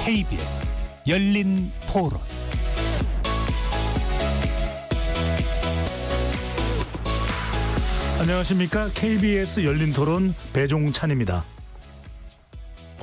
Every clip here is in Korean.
KBS 열린 토론. 안녕하십니까? KBS 열린 토론 배종찬입니다.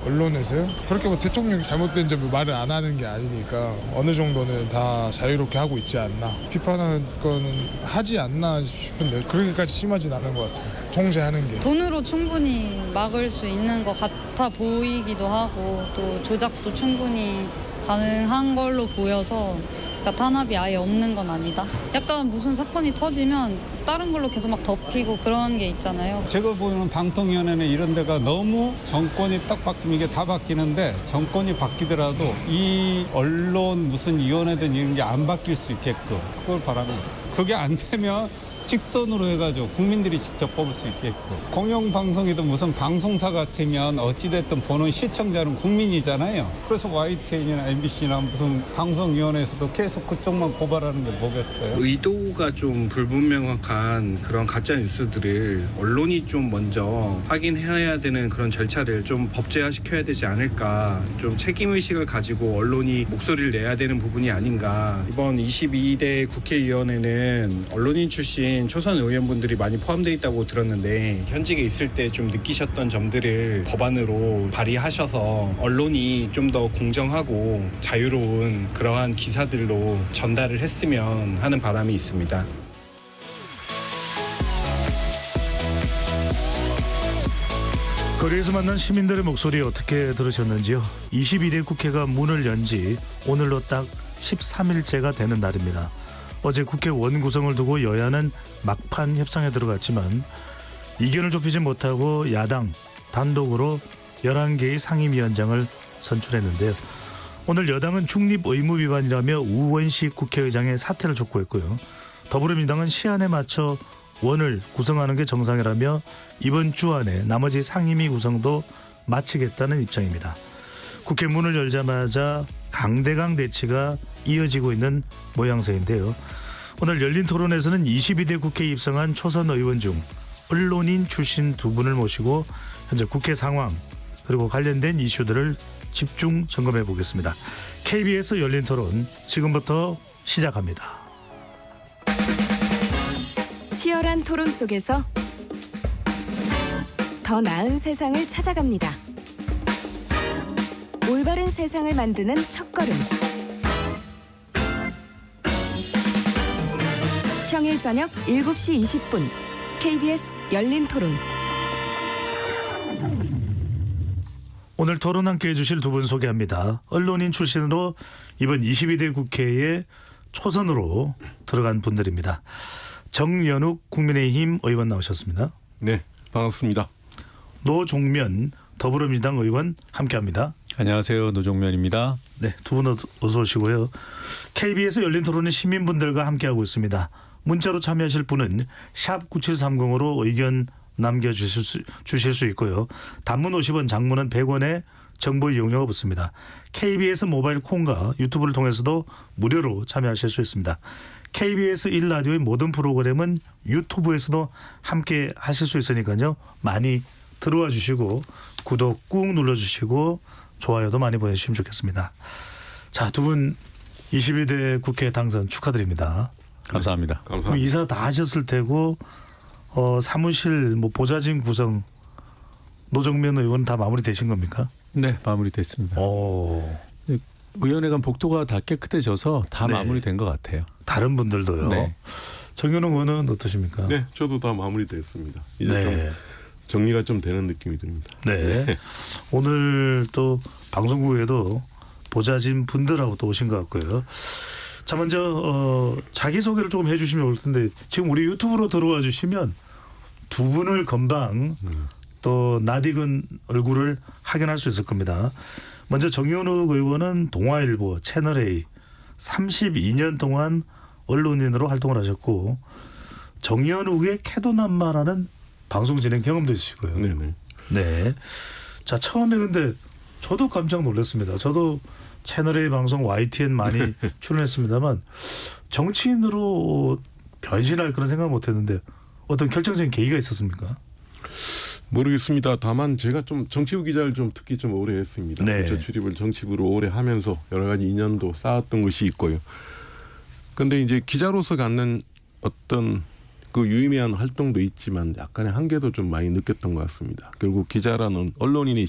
언론에서요? 그렇게 뭐 대통령이 잘못된 점을 말을 안 하는 게 아니니까 어느 정도는 다 자유롭게 하고 있지 않나, 비판하는 건 하지 않나 싶은데 그렇게까지 심하진 않은 것 같습니다. 통제하는 게 돈으로 충분히 막을 수 있는 것 같아 보이기도 하고 또 조작도 충분히 가능한 걸로 보여서, 그러니까 탄압이 아예 없는 건 아니다. 약간 무슨 사건이 터지면 다른 걸로 계속 막 덮이고 그런 게 있잖아요. 제가 보는 방통위원회는 이런 데가 너무 정권이 딱 바뀌면 이게 다 바뀌는데, 정권이 바뀌더라도 이 언론 무슨 위원회든 이런 게 안 바뀔 수 있게끔 그걸 바랍니다. 그게 안 되면 직선으로 해가지고 국민들이 직접 뽑을 수 있게끔, 공영방송이든 무슨 방송사 같으면 어찌됐든 보는 시청자는 국민이잖아요. 그래서 YTN이나 MBC나 무슨 방송위원회에서도 계속 그쪽만 고발하는 게 뭐겠어요. 의도가 좀 불분명한 그런 가짜 뉴스들을 언론이 좀 먼저 확인해야 되는 그런 절차를 좀 법제화시켜야 되지 않을까, 좀 책임의식을 가지고 언론이 목소리를 내야 되는 부분이 아닌가. 이번 22대 국회의원회는 언론인 출신 초선 의원분들이 많이 포함되어 있다고 들었는데, 현직에 있을 때 좀 느끼셨던 점들을 법안으로 발의하셔서 언론이 좀 더 공정하고 자유로운 그러한 기사들로 전달을 했으면 하는 바람이 있습니다. 거리에서 만난 시민들의 목소리 어떻게 들으셨는지요? 22대 국회가 문을 연 지 오늘로 딱 13일째가 되는 날입니다. 어제 국회 원구성을 두고 여야는 막판 협상에 들어갔지만 이견을 좁히지 못하고 야당 단독으로 11개의 상임위원장을 선출했는데요. 오늘 여당은 중립 의무 위반이라며 우원식 국회의장의 사퇴를 촉구했고요. 더불어민주당은 시한에 맞춰 원을 구성하는 게 정상이라며 이번 주 안에 나머지 상임위 구성도 마치겠다는 입장입니다. 국회 문을 열자마자 강대강 대치가 이어지고 있는 모양새인데요. 오늘 열린 토론에서는 22대 국회에 입성한 초선 의원 중 언론인 출신 두 분을 모시고 현재 국회 상황 그리고 관련된 이슈들을 집중 점검해 보겠습니다. KBS 열린 토론 지금부터 시작합니다. 치열한 토론 속에서 더 나은 세상을 찾아갑니다. 올바른 세상을 만드는 첫걸음. 평일 저녁 7시 20분 KBS 열린 토론. 오늘 토론 함께해 주실 두 분 소개합니다. 언론인 출신으로 이번 22대 국회에 초선으로 들어간 분들입니다. 정연욱 국민의힘 의원 나오셨습니다. 네, 반갑습니다. 노종면 더불어민주당 의원 함께합니다. 안녕하세요. 노종면입니다. 네, 두 분 어서 오시고요. KBS 열린 토론은 시민분들과 함께하고 있습니다. 문자로 참여하실 분은 샵 9730으로 의견 남겨주실 수 있고요. 단문 50원, 장문은 100원의 정보 이용료가 붙습니다. KBS 모바일 콩과 유튜브를 통해서도 무료로 참여하실 수 있습니다. KBS 1라디오의 모든 프로그램은 유튜브에서도 함께 하실 수 있으니까요. 많이 들어와 주시고 구독 꾹 눌러주시고 좋아요도 많이 보내주시면 좋겠습니다. 자, 두 분 22대 국회 당선 축하드립니다. 감사합니다. 그럼 이사 다 하셨을 테고 사무실 보좌진 구성 노정면 의원 다 마무리되신 겁니까? 네, 마무리됐습니다. 오. 의원회관 복도가 다 깨끗해져서 다 네. 마무리된 것 같아요. 다른 분들도요. 네. 정현웅 의원은 어떠십니까? 네, 저도 다 마무리됐습니다. 이제 네. 좀 정리가 좀 되는 느낌이 듭니다. 네. 오늘 또 방송국에도 보좌진 분들하고 또 오신 것 같고요. 자, 먼저 자기소개를 조금 해주시면 올 텐데 지금 우리 유튜브로 들어와 주시면 두 분을 금방 또 낯익은 얼굴을 확인할 수 있을 겁니다. 먼저 정연욱 의원은 동아일보 채널A 32년 동안 언론인으로 활동을 하셨고 정연욱의 캐도남마라는 방송 진행 경험도 있으시고요. 네네. 네. 자, 처음에 근데 저도 깜짝 놀랐습니다. 저도 채널A 방송 YTN 많이 출연했습니다만 정치인으로 변신할 그런 생각 못했는데 어떤 결정적인 계기가 있었습니까? 모르겠습니다. 다만 제가 좀 정치부 기자를 좀 특히 좀 오래 했습니다. 네. 부처 출입을 정치부로 오래 하면서 여러 가지 인연도 쌓았던 것이 있고요. 근데 이제 기자로서 갖는 어떤 그 유의미한 활동도 있지만 약간의 한계도 좀 많이 느꼈던 것 같습니다. 결국 기자라는 언론인이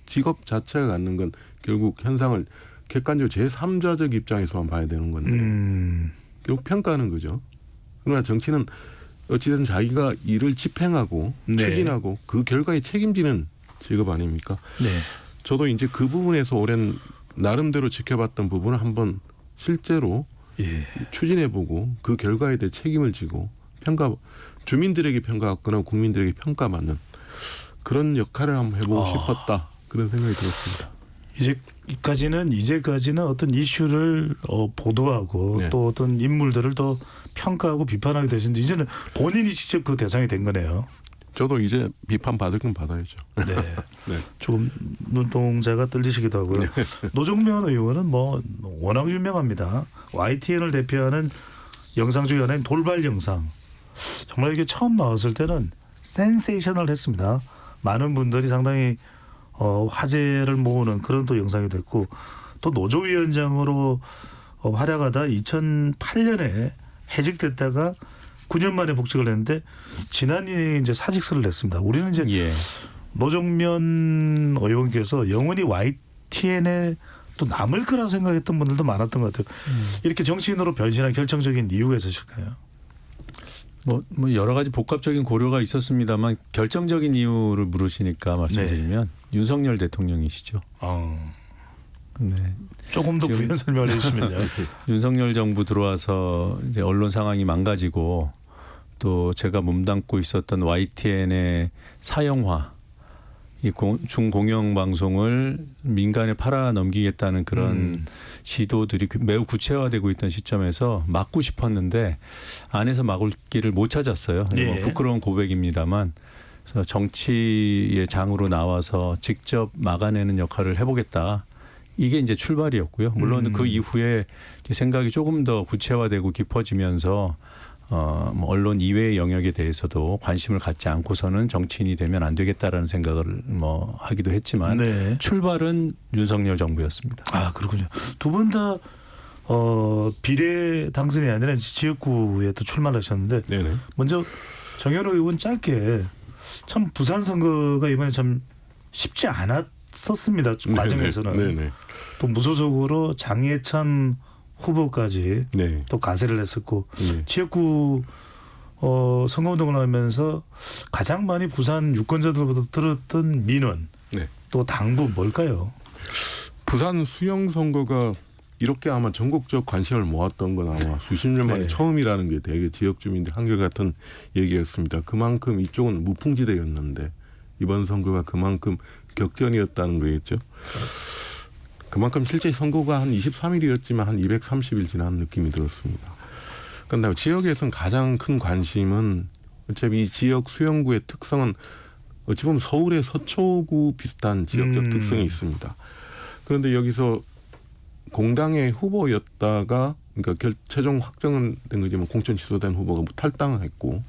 직업 자체가 갖는 건 결국 현상을 객관적으로 제3자적 입장에서만 봐야 되는 건데 결국 평가하는 거죠. 그러나 정치는 어찌든 자기가 일을 집행하고 네. 추진하고 그 결과에 책임지는 직업 아닙니까? 네. 저도 이제 그 부분에서 오랜 나름대로 지켜봤던 부분을 한번 실제로 예. 추진해보고 그 결과에 대해 책임을 지고 주민들에게 평가받거나 국민들에게 평가받는 그런 역할을 한번 해보고 싶었다. 그런 생각이 들었습니다. 이제까지는 어떤 이슈를 보도하고 네. 또 어떤 인물들을 더 평가하고 비판하게 되시는데 이제는 본인이 직접 그 대상이 된 거네요. 저도 이제 비판 받을 건 받아야죠. 네. 네. 조금 눈동자가 떨리시기도 하고요. 노정면 의원은 뭐 워낙 유명합니다. YTN을 대표하는 영상 중에 하나인 돌발 영상. 정말 이게 처음 나왔을 때는 센세이셔널했습니다. 많은 분들이 상당히 화제를 모으는 그런 또 영상이 됐고 또 노조위원장으로 활약하다 2008년에 해직됐다가 9년 만에 복직을 했는데 지난해 이제 사직서를 냈습니다. 우리는 이제 예. 노정면 의원께서 영원히 YTN에 또 남을 거라 생각했던 분들도 많았던 것 같아요. 이렇게 정치인으로 변신한 결정적인 이유가 있으실까요? 뭐 여러 가지 복합적인 고려가 있었습니다만 결정적인 이유를 물으시니까 말씀드리면 윤석열 대통령이시죠. 네. 조금 더 지금 부연 설명을 해주시면요. 윤석열 정부 들어와서 이제 언론 상황이 망가지고 또 제가 몸담고 있었던 YTN의 사형화, 이 중공영 방송을 민간에 팔아 넘기겠다는 그런 시도들이 매우 구체화되고 있던 시점에서 막고 싶었는데 안에서 막을 길을 못 찾았어요. 예. 뭐 부끄러운 고백입니다만 그래서 정치의 장으로 나와서 직접 막아내는 역할을 해보겠다. 이게 이제 출발이었고요. 물론 그 이후에 생각이 조금 더 구체화되고 깊어지면서 뭐 언론 이외의 영역에 대해서도 관심을 갖지 않고서는 정치인이 되면 안 되겠다라는 생각을 뭐 하기도 했지만 네. 출발은 윤석열 정부였습니다. 아 그렇군요. 두 분 다 비례 당선이 아니라 지역구에 또 출마하셨는데 네네. 먼저 정현호 의원 짧게 참 부산 선거가 이번에 참 쉽지 않았었습니다. 과정에서는 네네. 또 무소속으로 장예찬 후보까지 네. 또 가세를 했었고 네. 지역구 선거운동을 하면서 가장 많이 부산 유권자들보다 들었던 민원 네. 또 당부 뭘까요? 부산 수영 선거가 이렇게 아마 전국적 관심을 모았던 건 아마 수십 년 만에 네. 처음이라는 게 되게 지역 주민들 한결같은 얘기였습니다. 그만큼 이쪽은 무풍지대였는데 이번 선거가 그만큼 격전이었다는 거겠죠. 그만큼 실제 선거가 한 23일이었지만 한 230일 지난 느낌이 들었습니다. 그런데 지역에서는 가장 큰 관심은 어차피 이 지역 수영구의 특성은 어찌 보면 서울의 서초구 비슷한 지역적 특성이 있습니다. 그런데 여기서 공당의 후보였다가 그러니까 최종 확정은 된 거지만 공천 취소된 후보가 탈당을 했고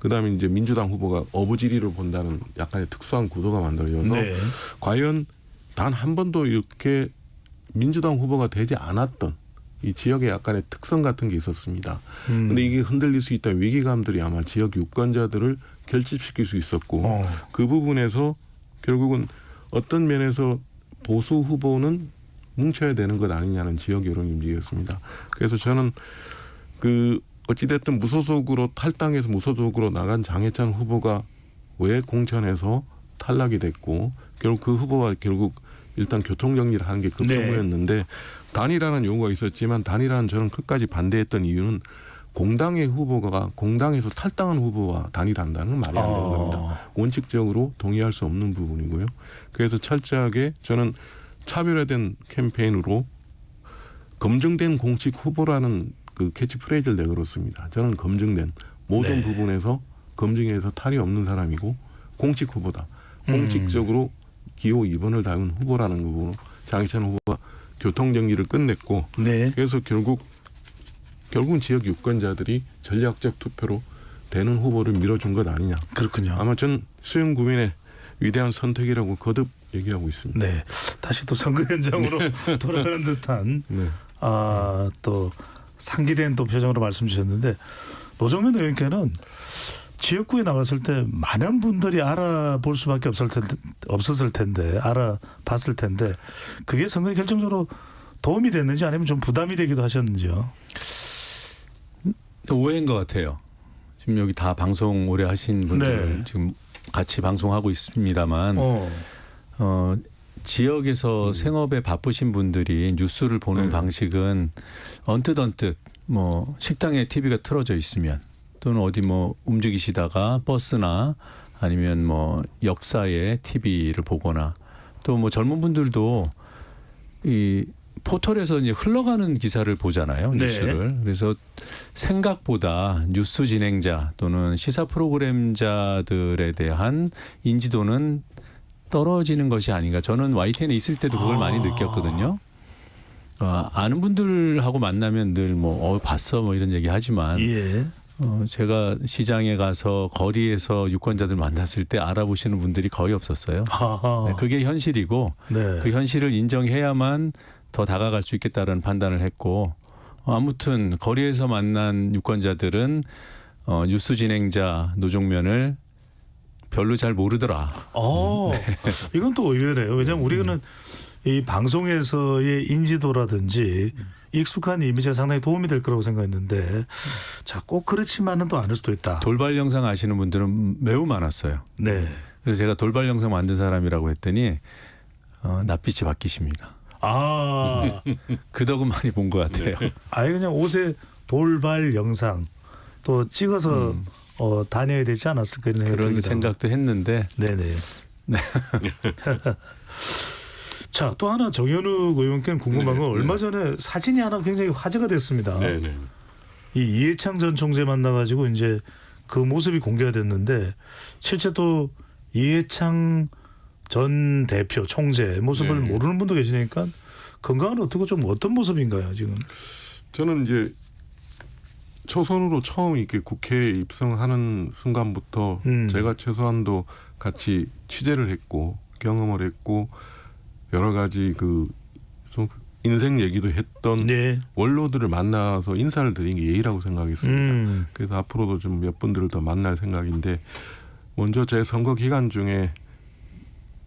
그다음에 이제 민주당 후보가 어부지리로 본다는 약간의 특수한 구도가 만들어져서 네. 과연 단 한 번도 이렇게 민주당 후보가 되지 않았던 이 지역의 약간의 특성 같은 게 있었습니다. 그런데 이게 흔들릴 수 있다는 위기감들이 아마 지역 유권자들을 결집시킬 수 있었고 그 부분에서 결국은 어떤 면에서 보수 후보는 뭉쳐야 되는 것 아니냐는 지역 여론이 움직였습니다. 그래서 저는 그 어찌됐든 무소속으로 탈당해서 무소속으로 나간 장해찬 후보가 왜 공천에서 탈락이 됐고 결국 그 후보가 결국 일단 교통정리를 하는 게 급선무였는데 네. 단일화는 요구가 있었지만 단일화는 저는 끝까지 반대했던 이유는 공당의 후보가 공당에서 탈당한 후보와 단일화한다는 건 말이 안 되는 겁니다. 원칙적으로 동의할 수 없는 부분이고요. 그래서 철저하게 저는 차별화된 캠페인으로 검증된 공식 후보라는 그 캐치프레이즈를 내걸었습니다. 저는 검증된 모든 부분에서 검증해서 탈이 없는 사람이고 공식 후보다. 공식적으로 기호 2번을 닮은 후보라는 부분으로 장희찬 후보가 교통정리를 끝냈고 네. 그래서 결국은 지역 유권자들이 전략적 투표로 되는 후보를 밀어준 것 아니냐. 그렇군요. 아마 전 수영 구민의 위대한 선택이라고 거듭 얘기하고 있습니다. 네, 다시 또 선거 현장으로 돌아가는 듯한 네. 또 상기된 또 표정으로 말씀 주셨는데 노정면 의원께는 지역구에 나갔을 때 많은 분들이 알아볼 수밖에 없었을 텐데 알아봤을 텐데 그게 선거에 결정적으로 도움이 됐는지 아니면 좀 부담이 되기도 하셨는지요? 오해인 것 같아요. 지금 여기 다 방송 오래 하신 분들 네. 지금 같이 방송하고 있습니다만 지역에서 생업에 바쁘신 분들이 뉴스를 보는 방식은 언뜻 뭐 식당에 TV가 틀어져 있으면 또는 어디 뭐 움직이시다가 버스나 아니면 뭐 역사에 TV를 보거나 또 뭐 젊은 분들도 이 포털에서 이제 흘러가는 기사를 보잖아요. 네. 뉴스를. 그래서 생각보다 뉴스 진행자 또는 시사 프로그램자들에 대한 인지도는 떨어지는 것이 아닌가. 저는 YTN에 있을 때도 그걸 많이 느꼈거든요. 아는 분들하고 만나면 늘 뭐 봤어 뭐 이런 얘기 하지만 예. 제가 시장에 가서 거리에서 유권자들 만났을 때 알아보시는 분들이 거의 없었어요. 아하. 네, 그게 현실이고 네. 그 현실을 인정해야만 더 다가갈 수 있겠다라는 판단을 했고 아무튼 거리에서 만난 유권자들은 뉴스 진행자 노종면을 별로 잘 모르더라. 이건 또 의외네요. 왜냐하면 우리는 이 방송에서의 인지도라든지 익숙한 이미지가 상당히 도움이 될 거라고 생각했는데 자, 꼭 그렇지만은 또 않을 수도 있다. 돌발 영상 아시는 분들은 매우 많았어요. 네. 그래서 제가 돌발 영상 만든 사람이라고 했더니 낯빛이 바뀌십니다. 그 덕은 많이 본 것 같아요. 아예 그냥 옷에 돌발 영상 또 찍어서 다녀야 되지 않았을까 이런 생각이 그런 듭니다. 생각도 했는데 네네. 네. 자, 또 하나 정현욱 의원께는 궁금한 건 얼마 전에 사진이 하나 굉장히 화제가 됐습니다. 네네. 이 이해창 전 총재 만나가지고 이제 그 모습이 공개가 됐는데 실제 또 이해창 전 대표 총재 모습을 네. 모르는 분도 계시니까 건강은 어떻고 좀 어떤 모습인가요 지금? 저는 이제 초선으로 처음 이렇게 국회에 입성하는 순간부터 제가 최소한도 같이 취재를 했고 경험을 했고 여러 가지 그 좀 인생 얘기도 했던 네. 원로들을 만나서 인사를 드린 게 예의라고 생각했습니다. 그래서 앞으로도 좀 몇 분들을 더 만날 생각인데 먼저 제 선거 기간 중에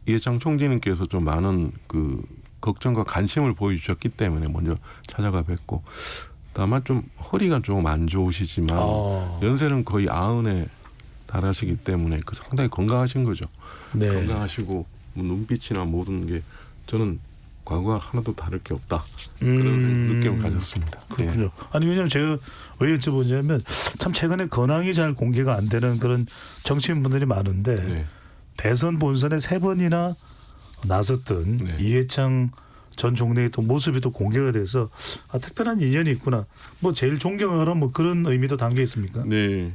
이해창 총재님께서 좀 많은 그 걱정과 관심을 보여주셨기 때문에 먼저 찾아가 뵙고 다만 좀 허리가 좀 안 좋으시지만 연세는 거의 90에 달하시기 때문에 그 상당히 건강하신 거죠. 네. 건강하시고 뭐 눈빛이나 모든 게 저는 과거와 하나도 다를 게 없다. 그런 느낌을 가졌습니다. 그렇군요. 네. 아니 왜냐하면 제가 왜 여쭤보냐면 참 최근에 근황이 잘 공개가 안 되는 그런 정치인분들이 많은데 네. 대선 본선에 3번이나 나섰던 네. 이해창 전 총리의 또 모습이 또 공개가 돼서 특별한 인연이 있구나. 뭐 제일 존경하라 뭐 그런 의미도 담겨 있습니까? 네.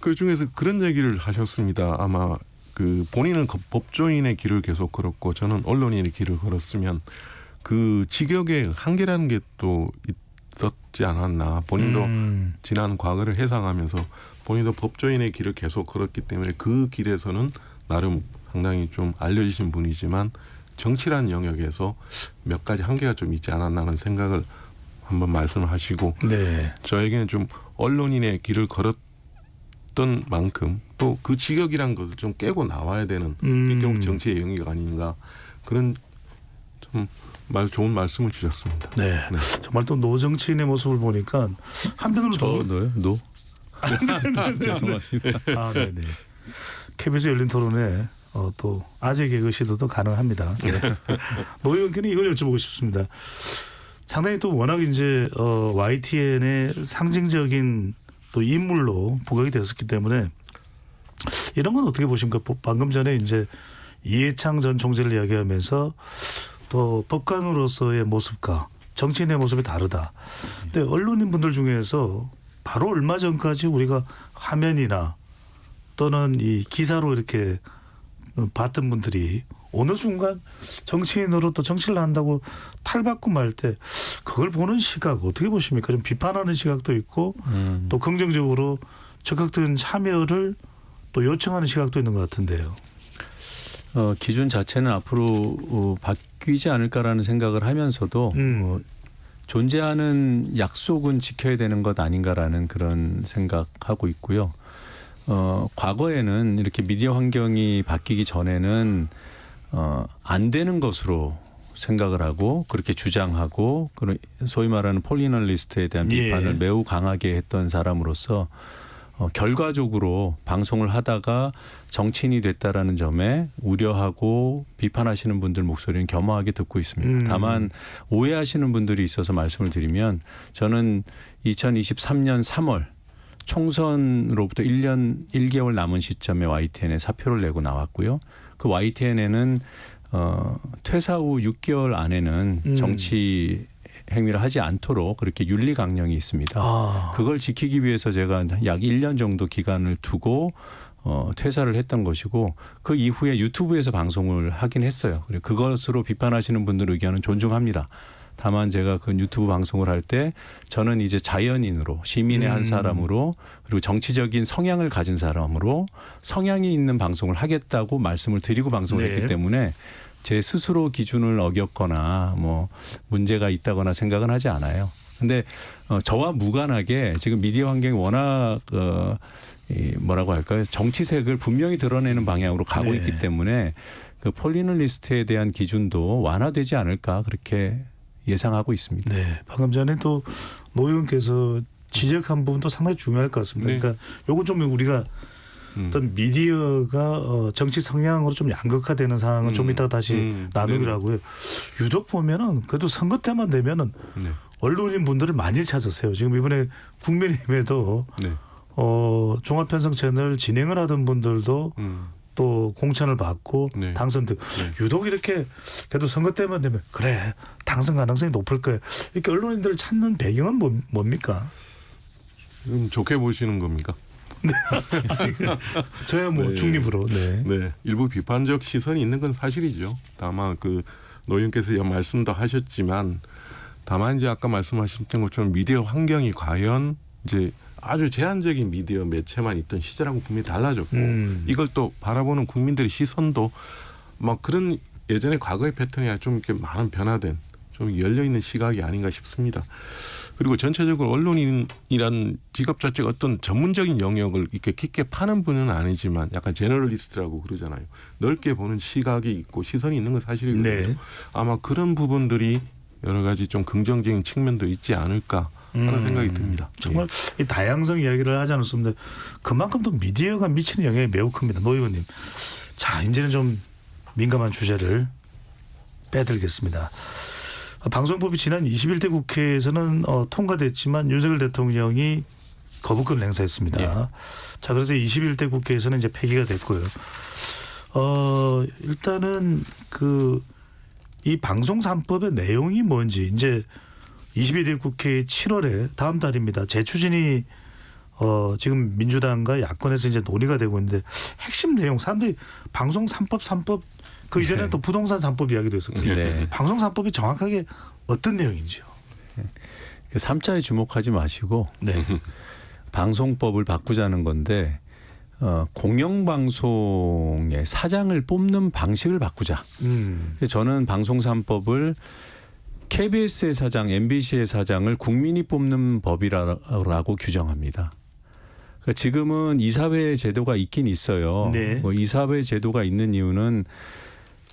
그 중에서 그런 얘기를 하셨습니다. 아마 그 본인은 법조인의 길을 계속 걸었고 저는 언론인의 길을 걸었으면 그 직역의 한계라는 게 또 있었지 않았나. 본인도 지난 과거를 회상하면서 본인도 법조인의 길을 계속 걸었기 때문에 그 길에서는 나름 상당히 좀 알려지신 분이지만 정치라는 영역에서 몇 가지 한계가 좀 있지 않았나 하는 생각을 한번 말씀을 하시고 네. 저에게는 좀 언론인의 길을 걸었던 만큼 또 그 직역이란 것을 좀 깨고 나와야 되는 게 결국 정치의 영역 아닌가 그런 좀 좋은 말씀을 주셨습니다. 네. 정말 또 노정치인의 모습을 보니까 한편으로 더 너요? 노? 죄송합니다. 네네. KBS 열린 토론에 또 아재 개그 시도도 가능합니다. 네. 노 의원께는 이걸 여쭤보고 싶습니다. 상당히 또 워낙 이제 YTN의 상징적인 또 인물로 부각이 됐었기 때문에 이런 건 어떻게 보십니까? 방금 전에 이제 이해창 전 총재를 이야기하면서 또 법관으로서의 모습과 정치인의 모습이 다르다. 근데 언론인분들 중에서 바로 얼마 전까지 우리가 화면이나 또는 이 기사로 이렇게 봤던 분들이 어느 순간 정치인으로 또 정치를 한다고 탈바꿈 할 때 그걸 보는 시각 어떻게 보십니까? 좀 비판하는 시각도 있고 또 긍정적으로 적극적인 참여를 또 요청하는 시각도 있는 것 같은데요. 기준 자체는 앞으로 바뀌지 않을까라는 생각을 하면서도 존재하는 약속은 지켜야 되는 것 아닌가라는 그런 생각하고 있고요. 과거에는 이렇게 미디어 환경이 바뀌기 전에는 안 되는 것으로 생각을 하고 그렇게 주장하고 소위 말하는 폴리널리스트에 대한 비판을 매우 강하게 했던 사람으로서 결과적으로 방송을 하다가 정치인이 됐다라는 점에 우려하고 비판하시는 분들 목소리는 겸허하게 듣고 있습니다. 다만 오해하시는 분들이 있어서 말씀을 드리면 저는 2023년 3월 총선으로부터 1년 1개월 남은 시점에 YTN에 사표를 내고 나왔고요. 그 YTN에는 퇴사 후 6개월 안에는 정치 행위를 하지 않도록 그렇게 윤리 강령이 있습니다. 그걸 지키기 위해서 제가 약 1년 정도 기간을 두고 퇴사를 했던 것이고 그 이후에 유튜브에서 방송을 하긴 했어요. 그리고 그것으로 비판하시는 분들 의견은 존중합니다. 다만 제가 그 유튜브 방송을 할 때 저는 이제 자연인으로 시민의 한 사람으로 그리고 정치적인 성향을 가진 사람으로 성향이 있는 방송을 하겠다고 말씀을 드리고 방송을 했기 때문에 제 스스로 기준을 어겼거나 뭐 문제가 있다거나 생각은 하지 않아요. 근데 저와 무관하게 지금 미디어 환경이 워낙 뭐라고 할까요? 정치색을 분명히 드러내는 방향으로 가고 있기 때문에 그 폴리널리스트에 대한 기준도 완화되지 않을까 그렇게 예상하고 있습니다. 네, 방금 전에 또 노 의원께서 지적한 부분도 상당히 중요할 것 같습니다. 그러니까 요건 좀 우리가 어떤 미디어가 정치 성향으로 좀 양극화되는 상황은 좀 이따가 다시 나누기로 하고요. 유독 보면은 그래도 선거 때만 되면은 언론인 분들을 많이 찾으세요. 지금 이번에 국민의힘에도 종합편성 채널 진행을 하던 분들도 또 공천을 받고 당선되고 유독 이렇게 그래도 선거 때만 되면 그래 당선 가능성이 높을 거예요. 이렇게 언론인들을 찾는 배경은 뭡니까? 좋게 보시는 겁니까? 저야 뭐 중립으로. 네, 일부 비판적 시선이 있는 건 사실이죠. 다만 그 노 의원께서 말씀도 하셨지만 다만 이제 아까 말씀하셨던 것처럼 미디어 환경이 과연 이제 아주 제한적인 미디어 매체만 있던 시절하고 분명히 달라졌고 이걸 또 바라보는 국민들의 시선도 막 그런 예전의 과거의 패턴이 아니라 좀 이렇게 많은 변화된 좀 열려 있는 시각이 아닌가 싶습니다. 그리고 전체적으로 언론인이란 직업 자체가 어떤 전문적인 영역을 이렇게 깊게 파는 분은 아니지만 약간 제너럴리스트라고 그러잖아요. 넓게 보는 시각이 있고 시선이 있는 건 사실이거든요. 아마 그런 부분들이 여러 가지 좀 긍정적인 측면도 있지 않을까 하는 생각이 듭니다. 정말 이 다양성 이야기를 하지 않았습니다. 그만큼 또 미디어가 미치는 영향이 매우 큽니다. 노 의원님. 자, 이제는 좀 민감한 주제를 빼드리겠습니다. 방송법이 지난 21대 국회에서는 통과됐지만 윤석열 대통령이 거부권을 행사했습니다. 자, 그래서 21대 국회에서는 이제 폐기가 됐고요. 일단은 이 방송 3법의 내용이 뭔지 이제 22대 국회 7월에 다음 달입니다. 재추진이 지금 민주당과 야권에서 이제 논의가 되고 있는데 핵심 내용 사람들이 방송 3법 그 이전에 또 부동산 3법 이야기도 있었거든요. 방송 3법이 정확하게 어떤 내용인지요? 그 3자에 주목하지 마시고 방송법을 바꾸자는 건데 공영방송의 사장을 뽑는 방식을 바꾸자. 저는 방송 3법을 KBS의 사장, MBC의 사장을 국민이 뽑는 법이라고 규정합니다. 그러니까 지금은 이사회 제도가 있긴 있어요. 뭐 이사회 제도가 있는 이유는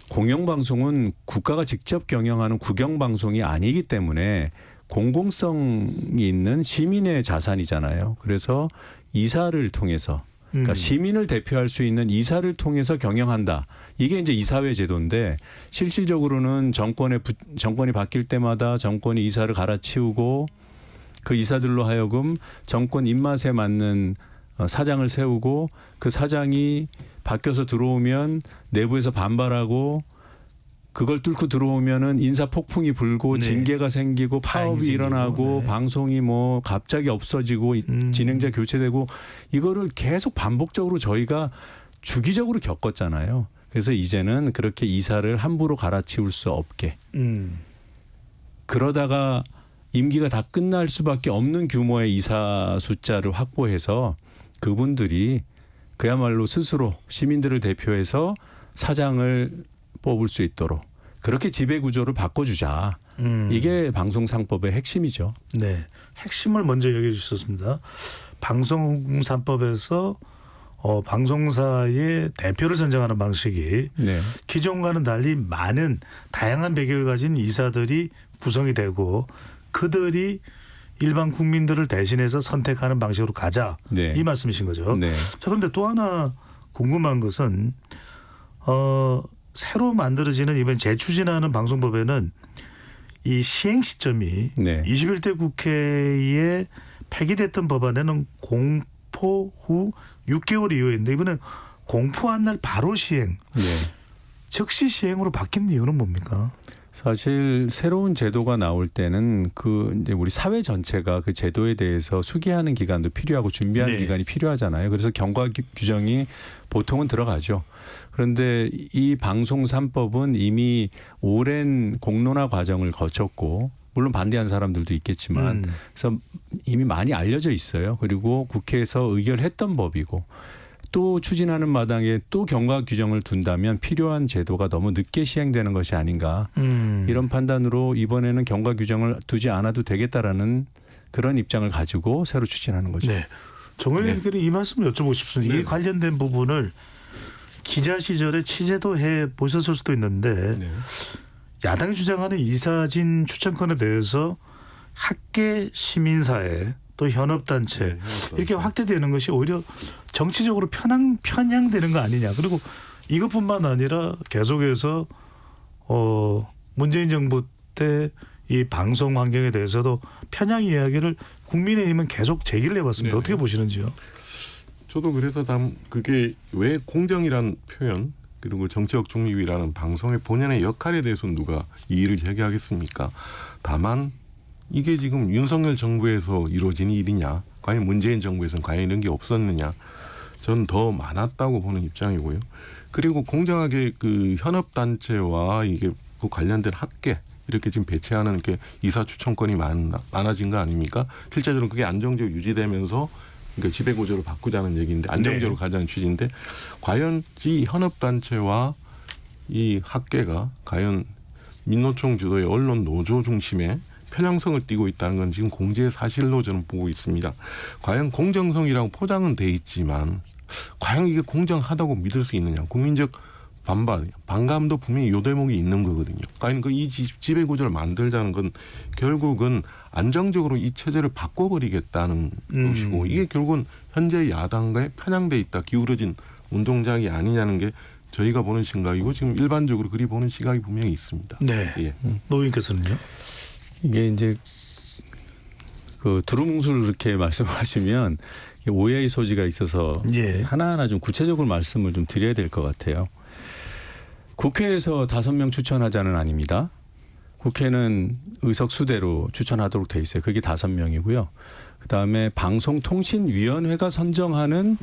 공영방송은 국가가 직접 경영하는 국영방송이 아니기 때문에 공공성이 있는 시민의 자산이잖아요. 그래서 이사를 통해서 그러니까 시민을 대표할 수 있는 이사를 통해서 경영한다. 이게 이제 이사회 제도인데 실질적으로는 정권이 바뀔 때마다 정권이 이사를 갈아치우고 그 이사들로 하여금 정권 입맛에 맞는 사장을 세우고 그 사장이 바뀌어서 들어오면 내부에서 반발하고 그걸 뚫고 들어오면은 인사 폭풍이 불고 징계가 생기고 파업이 일어나고 방송이 뭐 갑자기 없어지고 진행자 교체되고 이거를 계속 반복적으로 저희가 주기적으로 겪었잖아요. 그래서 이제는 그렇게 이사를 함부로 갈아치울 수 없게 그러다가 임기가 다 끝날 수밖에 없는 규모의 이사 숫자를 확보해서 그분들이 그야말로 스스로 시민들을 대표해서 사장을 뽑을 수 있도록 그렇게 지배 구조를 바꿔주자. 이게 방송상법의 핵심이죠. 네, 핵심을 먼저 얘기해 주셨습니다. 방송산법에서 방송사의 대표를 선정하는 방식이 네. 기존과는 달리 많은 다양한 배경을 가진 이사들이 구성이 되고 그들이 일반 국민들을 대신해서 선택하는 방식으로 가자. 네. 이 말씀이신 거죠. 네. 자, 그런데 또 하나 궁금한 것은 새로 만들어지는 이번 재추진하는 방송법에는 이 시행 시점이 네. 21대 국회에 폐기됐던 법안에는 공포 후 6개월 이후인데 이번엔 공포한 날 바로 시행, 네. 즉시 시행으로 바뀐 이유는 뭡니까? 사실 새로운 제도가 나올 때는 그 이제 우리 사회 전체가 그 제도에 대해서 수기하는 기간도 필요하고 준비하는 네. 기간이 필요하잖아요. 그래서 경과 규정이 보통은 들어가죠. 그런데 이 방송 3법은 이미 오랜 공론화 과정을 거쳤고 물론 반대한 사람들도 있겠지만 그래서 이미 많이 알려져 있어요. 그리고 국회에서 의결했던 법이고 또 추진하는 마당에 또 경과 규정을 둔다면 필요한 제도가 너무 늦게 시행되는 것이 아닌가 이런 판단으로 이번에는 경과 규정을 두지 않아도 되겠다라는 그런 입장을 가지고 새로 추진하는 거죠. 네. 정의원 의원께는 이 말씀을 여쭤보고 싶습니다. 이 관련된 부분을 기자 시절에 취재도 해 보셨을 수도 있는데 야당이 주장하는 이사진 추천권에 대해서 학계, 시민사회 또 현업단체 이렇게 확대되는 것이 오히려 정치적으로 편향되는 거 아니냐. 그리고 이것뿐만 아니라 계속해서 문재인 정부 때 이 방송 환경에 대해서도 편향 이야기를 국민의힘은 계속 제기를 해왔습니다. 네네. 어떻게 보시는지요? 저도 그래서 그게 왜 공정이란 표현 그리고 정치적 중립이라는 방송의 본연의 역할에 대해서 누가 이의를 제기하겠습니까? 다만 이게 지금 윤석열 정부에서 이루어진 일이냐, 과연 문재인 정부에서는 과연 이런 게 없었느냐, 저는 더 많았다고 보는 입장이고요. 그리고 공정하게 그 현업단체와 이게 그 관련된 학계 이렇게 지금 배치하는 게 이사 추천권이 많아진 거 아닙니까? 실제적으로 그게 안정적으로 유지되면서 그러니까 지배 구조를 바꾸자는 얘기인데 안정적으로 가자는 취지인데 과연 이 현업단체와 이 학계가 과연 민노총 주도의 언론 노조 중심의 편향성을 띠고 있다는 건 지금 공지의 사실로 저는 보고 있습니다. 과연 공정성이라고 포장은 돼 있지만 과연 이게 공정하다고 믿을 수 있느냐. 국민적 반감도 분명히 요 대목이 있는 거거든요. 과연 이 지배 구조를 만들자는 건 결국은 안정적으로 이 체제를 바꿔버리겠다는 것이고 이게 결국은 현재 야당과의 편향돼 있다. 기울어진 운동장이 아니냐는 게 저희가 보는 시각이고 지금 일반적으로 그리 보는 시각이 분명히 있습니다. 네. 예. 노인께서는요? 이게 이제 그 두루뭉술 이렇게 말씀하시면 오해의 소지가 있어서 예. 하나하나 좀 구체적으로 말씀을 좀 드려야 될 것 같아요. 국회에서 5명 추천하자는 아닙니다. 국회는 의석수대로 추천하도록 돼 있어요. 그게 5명이고요. 그다음에 방송통신위원회가 선정하는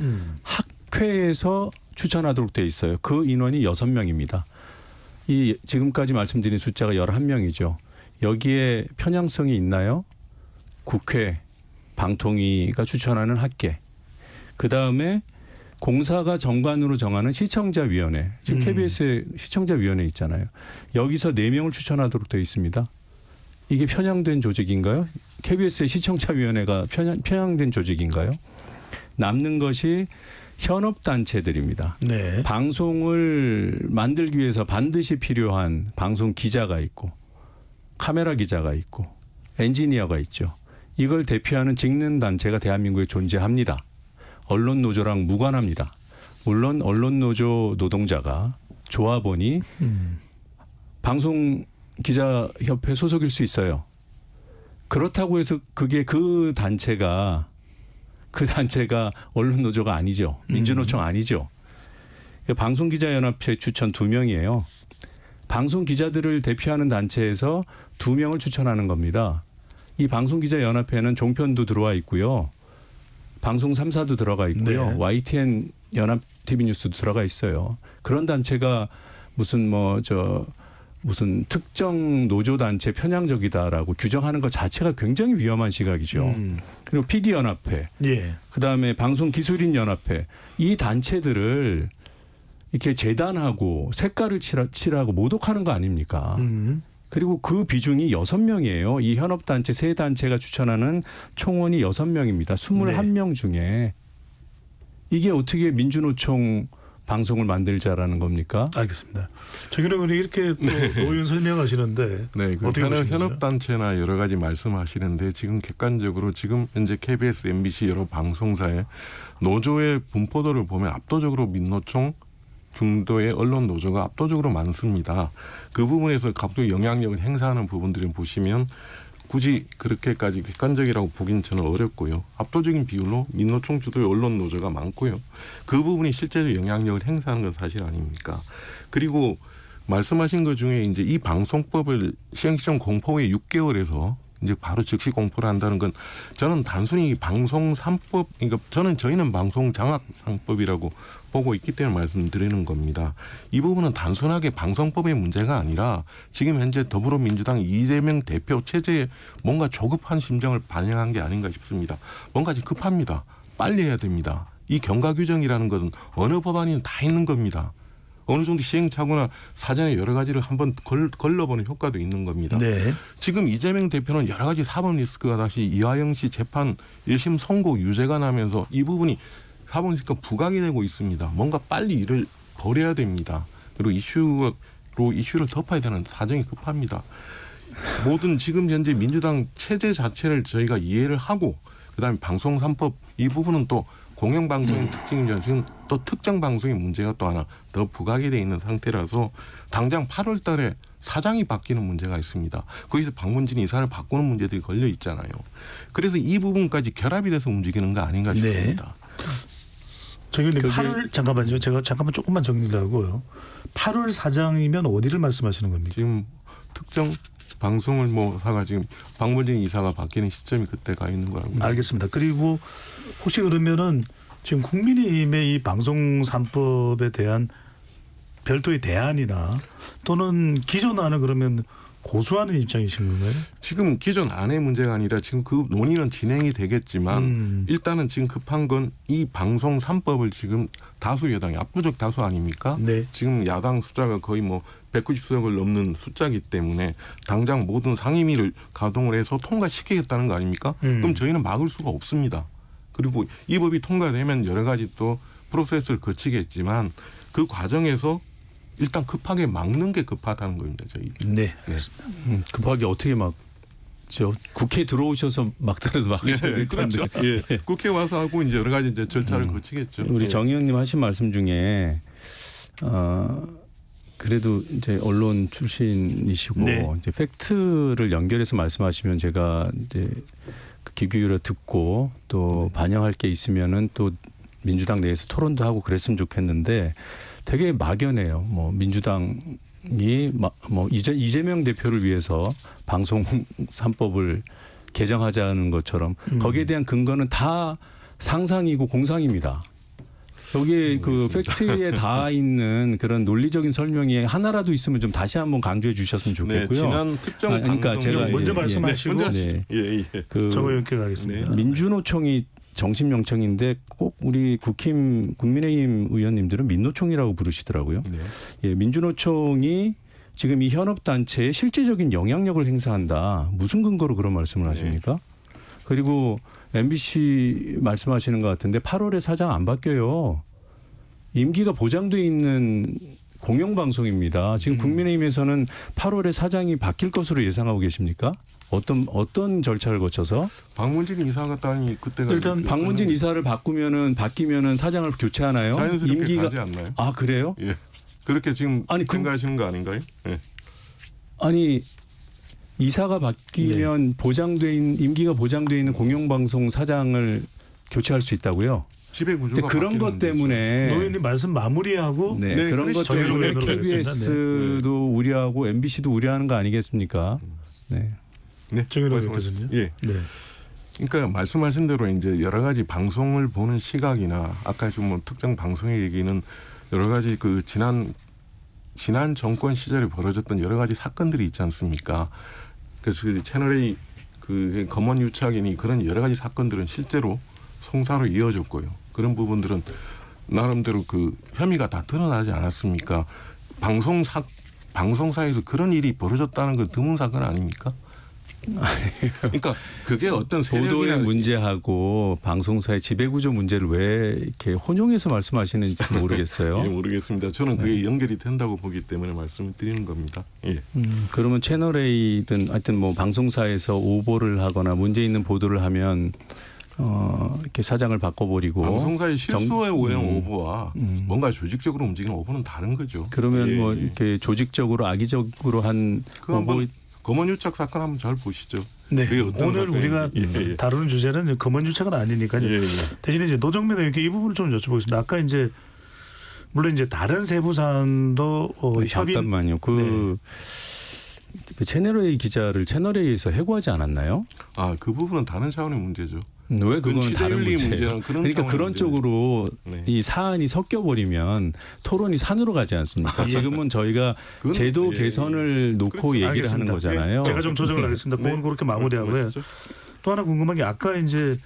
학회에서 추천하도록 돼 있어요. 그 인원이 6명입니다. 이 지금까지 말씀드린 숫자가 11명이죠. 여기에 편향성이 있나요? 국회, 방통위가 추천하는 학계. 그다음에 공사가 정관으로 정하는 시청자위원회. 지금 KBS에 시청자위원회 있잖아요. 여기서 4명을 추천하도록 되어 있습니다. 이게 편향된 조직인가요? KBS의 시청자위원회가 편향된 조직인가요? 남는 것이 현업단체들입니다. 네. 방송을 만들기 위해서 반드시 필요한 방송 기자가 있고 카메라 기자가 있고 엔지니어가 있죠. 이걸 대표하는 직능 단체가 대한민국에 존재합니다. 언론 노조랑 무관합니다. 물론 언론 노조 노동자가 조합원이 방송 기자 협회 소속일 수 있어요. 그렇다고 해서 그게 그 단체가 언론 노조가 아니죠. 민주노총 아니죠. 방송기자연합회 추천 2명이에요. 방송 기자들을 대표하는 단체에서 2명을 추천하는 겁니다. 이 방송기자연합회는 종편도 들어와 있고요. 방송 3사도 들어가 있고요. 네. YTN 연합 TV 뉴스도 들어가 있어요. 그런 단체가 무슨 무슨 특정 노조 단체 편향적이다라고 규정하는 것 자체가 굉장히 위험한 시각이죠. 그리고 PD 연합회, 예. 그다음에 방송 기술인 연합회 이 단체들을 이렇게 재단하고 색깔을 칠하고 모독하는 거 아닙니까? 그리고 그 비중이 6명이에요. 이 현업단체 세 단체가 추천하는 총원이 6명입니다. 21명 중에 이게 어떻게 민주노총 방송을 만들자라는 겁니까? 알겠습니다. 정윤호 의원이 이렇게 또 노연 설명하시는데 네, 그 어떻게 보시는지요? 현업단체나 여러 가지 말씀하시는데 지금 객관적으로 지금 현재 KBS, MBC 여러 방송사의 노조의 분포도를 보면 압도적으로 민노총 중도의 언론 노조가 압도적으로 많습니다. 그 부분에서 갑자기 영향력을 행사하는 부분들을 보시면 굳이 그렇게까지 객관적이라고 보기는 저는 어렵고요. 압도적인 비율로 민노총 주도의 언론 노조가 많고요. 그 부분이 실제로 영향력을 행사하는 건 사실 아닙니까? 그리고 말씀하신 것 중에 이제 이 방송법을 시행 시점 공포 후에 6개월에서 이제 바로 즉시 공포를 한다는 건 저는 단순히 방송 3법, 그러니까 저희는 방송 장악 3법이라고 보고 있기 때문에 말씀드리는 겁니다. 이 부분은 단순하게 방송법의 문제가 아니라 지금 현재 더불어민주당 이재명 대표 체제에 뭔가 조급한 심정을 반영한 게 아닌가 싶습니다. 뭔가 지금 급합니다. 빨리 해야 됩니다. 이 경과 규정이라는 것은 어느 법안이든 다 있는 겁니다. 어느 정도 시행착오나 사전에 여러 가지를 한번 걸러보는 효과도 있는 겁니다. 네. 지금 이재명 대표는 여러 가지 사법 리스크가 다시 이화영 씨 재판 1심 선고 유죄가 나면서 이 부분이 사법 리스크가 부각이 되고 있습니다. 뭔가 빨리 일을 벌여야 됩니다. 그리고 이슈를 덮어야 되는 사정이 급합니다. 모든 지금 현재 민주당 체제 자체를 저희가 이해를 하고 그다음에 방송 3법 이 부분은 또 공영방송의 특징이죠. 지금 또 특정 방송의 문제가 또 하나 더 부각이 돼 있는 상태라서 당장 8월 달에 사장이 바뀌는 문제가 있습니다. 거기서 박문진 이사를 바꾸는 문제들이 걸려 있잖아요. 그래서 이 부분까지 결합이 돼서 움직이는 거 아닌가 싶습니다. 정윤님 8월 잠깐만요. 제가 잠깐만 조금만 정리를 하고요. 8월 사장이면 어디를 말씀하시는 겁니까? 지금 특정 방송을 사가 지금 박문진 이사가 바뀌는 시점이 그때가 있는 거라고. 알겠습니다. 그리고 혹시 그러면은 지금 국민의힘의 이 방송 3법에 대한 별도의 대안이나 또는 기존안을 그러면 고수하는 입장이신 건가요? 지금 기존 안의 문제가 아니라 지금 그 논의는 진행이 되겠지만 일단은 지금 급한 건 이 방송 3법을 지금 다수 여당이 압도적 다수 아닙니까? 네. 지금 야당 숫자가 거의 190석을 넘는 숫자이기 때문에 당장 모든 상임위를 가동을 해서 통과시키겠다는 거 아닙니까? 그럼 저희는 막을 수가 없습니다. 그리고 이 법이 통과되면 여러 가지 또 프로세스를 거치겠지만 그 과정에서 일단 급하게 막는 게 급하다는 겁니다. 저희. 네, 알겠습니다. 급하게 어떻게 막죠? 국회에 들어오셔서 막더라도 막으셔야 될 텐데. 그렇죠. 예. 국회 와서 하고 이제 여러 가지 이제 절차를 거치겠죠. 우리 예. 정 의원님 하신 말씀 중에 그래도 이제 언론 출신이시고 네. 이제 팩트를 연결해서 말씀하시면 제가 이제 귀 기울여 듣고 또 반영할 게 있으면은 또 민주당 내에서 토론도 하고 그랬으면 좋겠는데 되게 막연해요. 민주당이 이재명 대표를 위해서 방송 3법을 개정하자는 것처럼 거기에 대한 근거는 다 상상이고 공상입니다. 여기에 그 팩트에 닿아 있는 그런 논리적인 설명이 하나라도 있으면 좀 다시 한번 강조해 주셨으면 좋겠고요. 네, 지난 특정 그러니까 방송 제가 먼저 말씀하시고 네. 예. 그 정 의원께 가겠습니다. 민주노총이 정신명칭인데 꼭 우리 국민의힘 의원님들은 민노총이라고 부르시더라고요. 네. 예, 민주노총이 지금 이 현업단체에 실제적인 영향력을 행사한다. 무슨 근거로 그런 말씀을 하십니까? 그리고 MBC 말씀하시는 것 같은데 8월에 사장 안 바뀌어요. 임기가 보장돼 있는 공영방송입니다. 지금 국민의힘에서는 8월에 사장이 바뀔 것으로 예상하고 계십니까? 어떤 절차를 거쳐서? 박문진 이사가 따니 그때가 일단 박문진 이사를 바뀌면은 사장을 교체하나요? 자연스럽게 가지 않나요? 아 그래요? 예. 그렇게 지금 아니, 생각하시는 거 아닌가요? 예. 아니 이사가 바뀌면 임기가 보장돼 있는 공영방송 사장을 교체할 수 있다고요? 지배 구조가 그런 것 바뀌는 때문에 노 의원님 말씀 마무리하고 네, 네, 그런 것 그러시죠. 때문에 정의원으로 KBS도 우려하고 MBC도 우려하는 거 아니겠습니까? 네. 네. 정의로 말씀하시죠. 의원께서는요? 예. 네. 그러니까 말씀하신 대로 이제 여러 가지 방송을 보는 시각이나 아까 좀 특정 방송의 얘기는 여러 가지 그 지난 지난 정권 시절에 벌어졌던 여러 가지 사건들이 있지 않습니까? 그래서 그 채널A 그 검언 유착이니 그런 여러 가지 사건들은 실제로 송사로 이어졌고요. 그런 부분들은 나름대로 그 혐의가 다 드러나지 않았습니까? 방송사에서 그런 일이 벌어졌다는 건 드문 사건 아닙니까? 그러니까 그게 어떤 보도의 세력이나 문제하고 방송사의 지배구조 문제를 왜 이렇게 혼용해서 말씀하시는지 모르겠어요. 예, 모르겠습니다. 저는 그게 연결이 된다고 보기 때문에 말씀을 드리는 겁니다. 예. 그러면 채널A든 하여튼 뭐 방송사에서 오보를 하거나 문제 있는 보도를 하면 이렇게 사장을 바꿔버리고 방송사의 실수에 오해한 오보와 뭔가 조직적으로 움직이는 오보는 다른 거죠. 그러면 예, 뭐 예. 이렇게 조직적으로 악의적으로 한 그 오보 한번 검언유착 사건 한번 잘 보시죠. 네. 그게 어떤 오늘 사건인지. 우리가 예, 예. 다루는 주제는 검언유착은 아니니까요. 예, 예. 대신에 이제 노정민 의원께 이 부분을 좀 여쭤보겠습니다. 아까 이제 물론 이제 다른 세부 사안도 협의 잠깐만요. 그 채널A 기자를 채널A에서 해고하지 않았나요? 아, 그 부분은 다른 차원의 문제죠. 왜 그거는 취재 다른 윤리 문제예요? 문제랑 그런 그러니까 차원의 그런 문제죠. 쪽으로 네. 이 사안이 섞여 버리면 토론이 산으로 가지 않습니까? 지금은 저희가 그건 제도 예, 개선을 놓고 그렇죠. 얘기를 하는 알겠습니다. 거잖아요. 제가 좀 조정을 하겠습니다. 그건 네. 그렇게 마무리하고요. 말씀하시죠. 또 하나 궁금한 게 아까 이제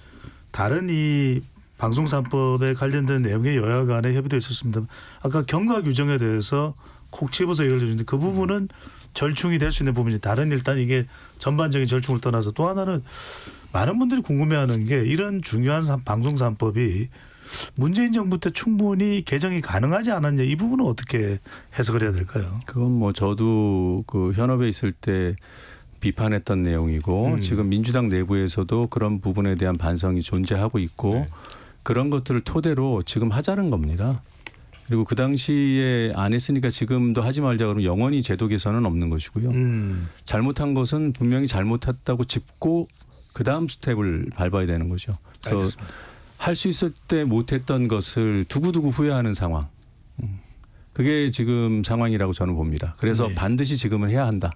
다른 이 방송산법에 관련된 내용의 여야 간의 협의도 있었습니다. 아까 경과 규정에 대해서 콕 집어서 얘기를 해주는데 그 부분은 절충이 될 수 있는 부분이 다른 일단 이게 전반적인 절충을 떠나서 또 하나는 많은 분들이 궁금해하는 게 이런 중요한 방송산법이 문재인 정부 때 충분히 개정이 가능하지 않았냐 이 부분은 어떻게 해석을 해야 될까요? 그건 뭐 저도 그 현업에 있을 때 비판했던 내용이고 지금 민주당 내부에서도 그런 부분에 대한 반성이 존재하고 있고 네. 그런 것들을 토대로 지금 하자는 겁니다. 그리고 그 당시에 안 했으니까 지금도 하지 말자 그러면 영원히 제도 개선은 없는 것이고요. 잘못한 것은 분명히 잘못했다고 짚고 그 다음 스텝을 밟아야 되는 거죠. 할 수 있을 때 못했던 것을 두고두고 후회하는 상황. 그게 지금 상황이라고 저는 봅니다. 그래서 네. 반드시 지금은 해야 한다.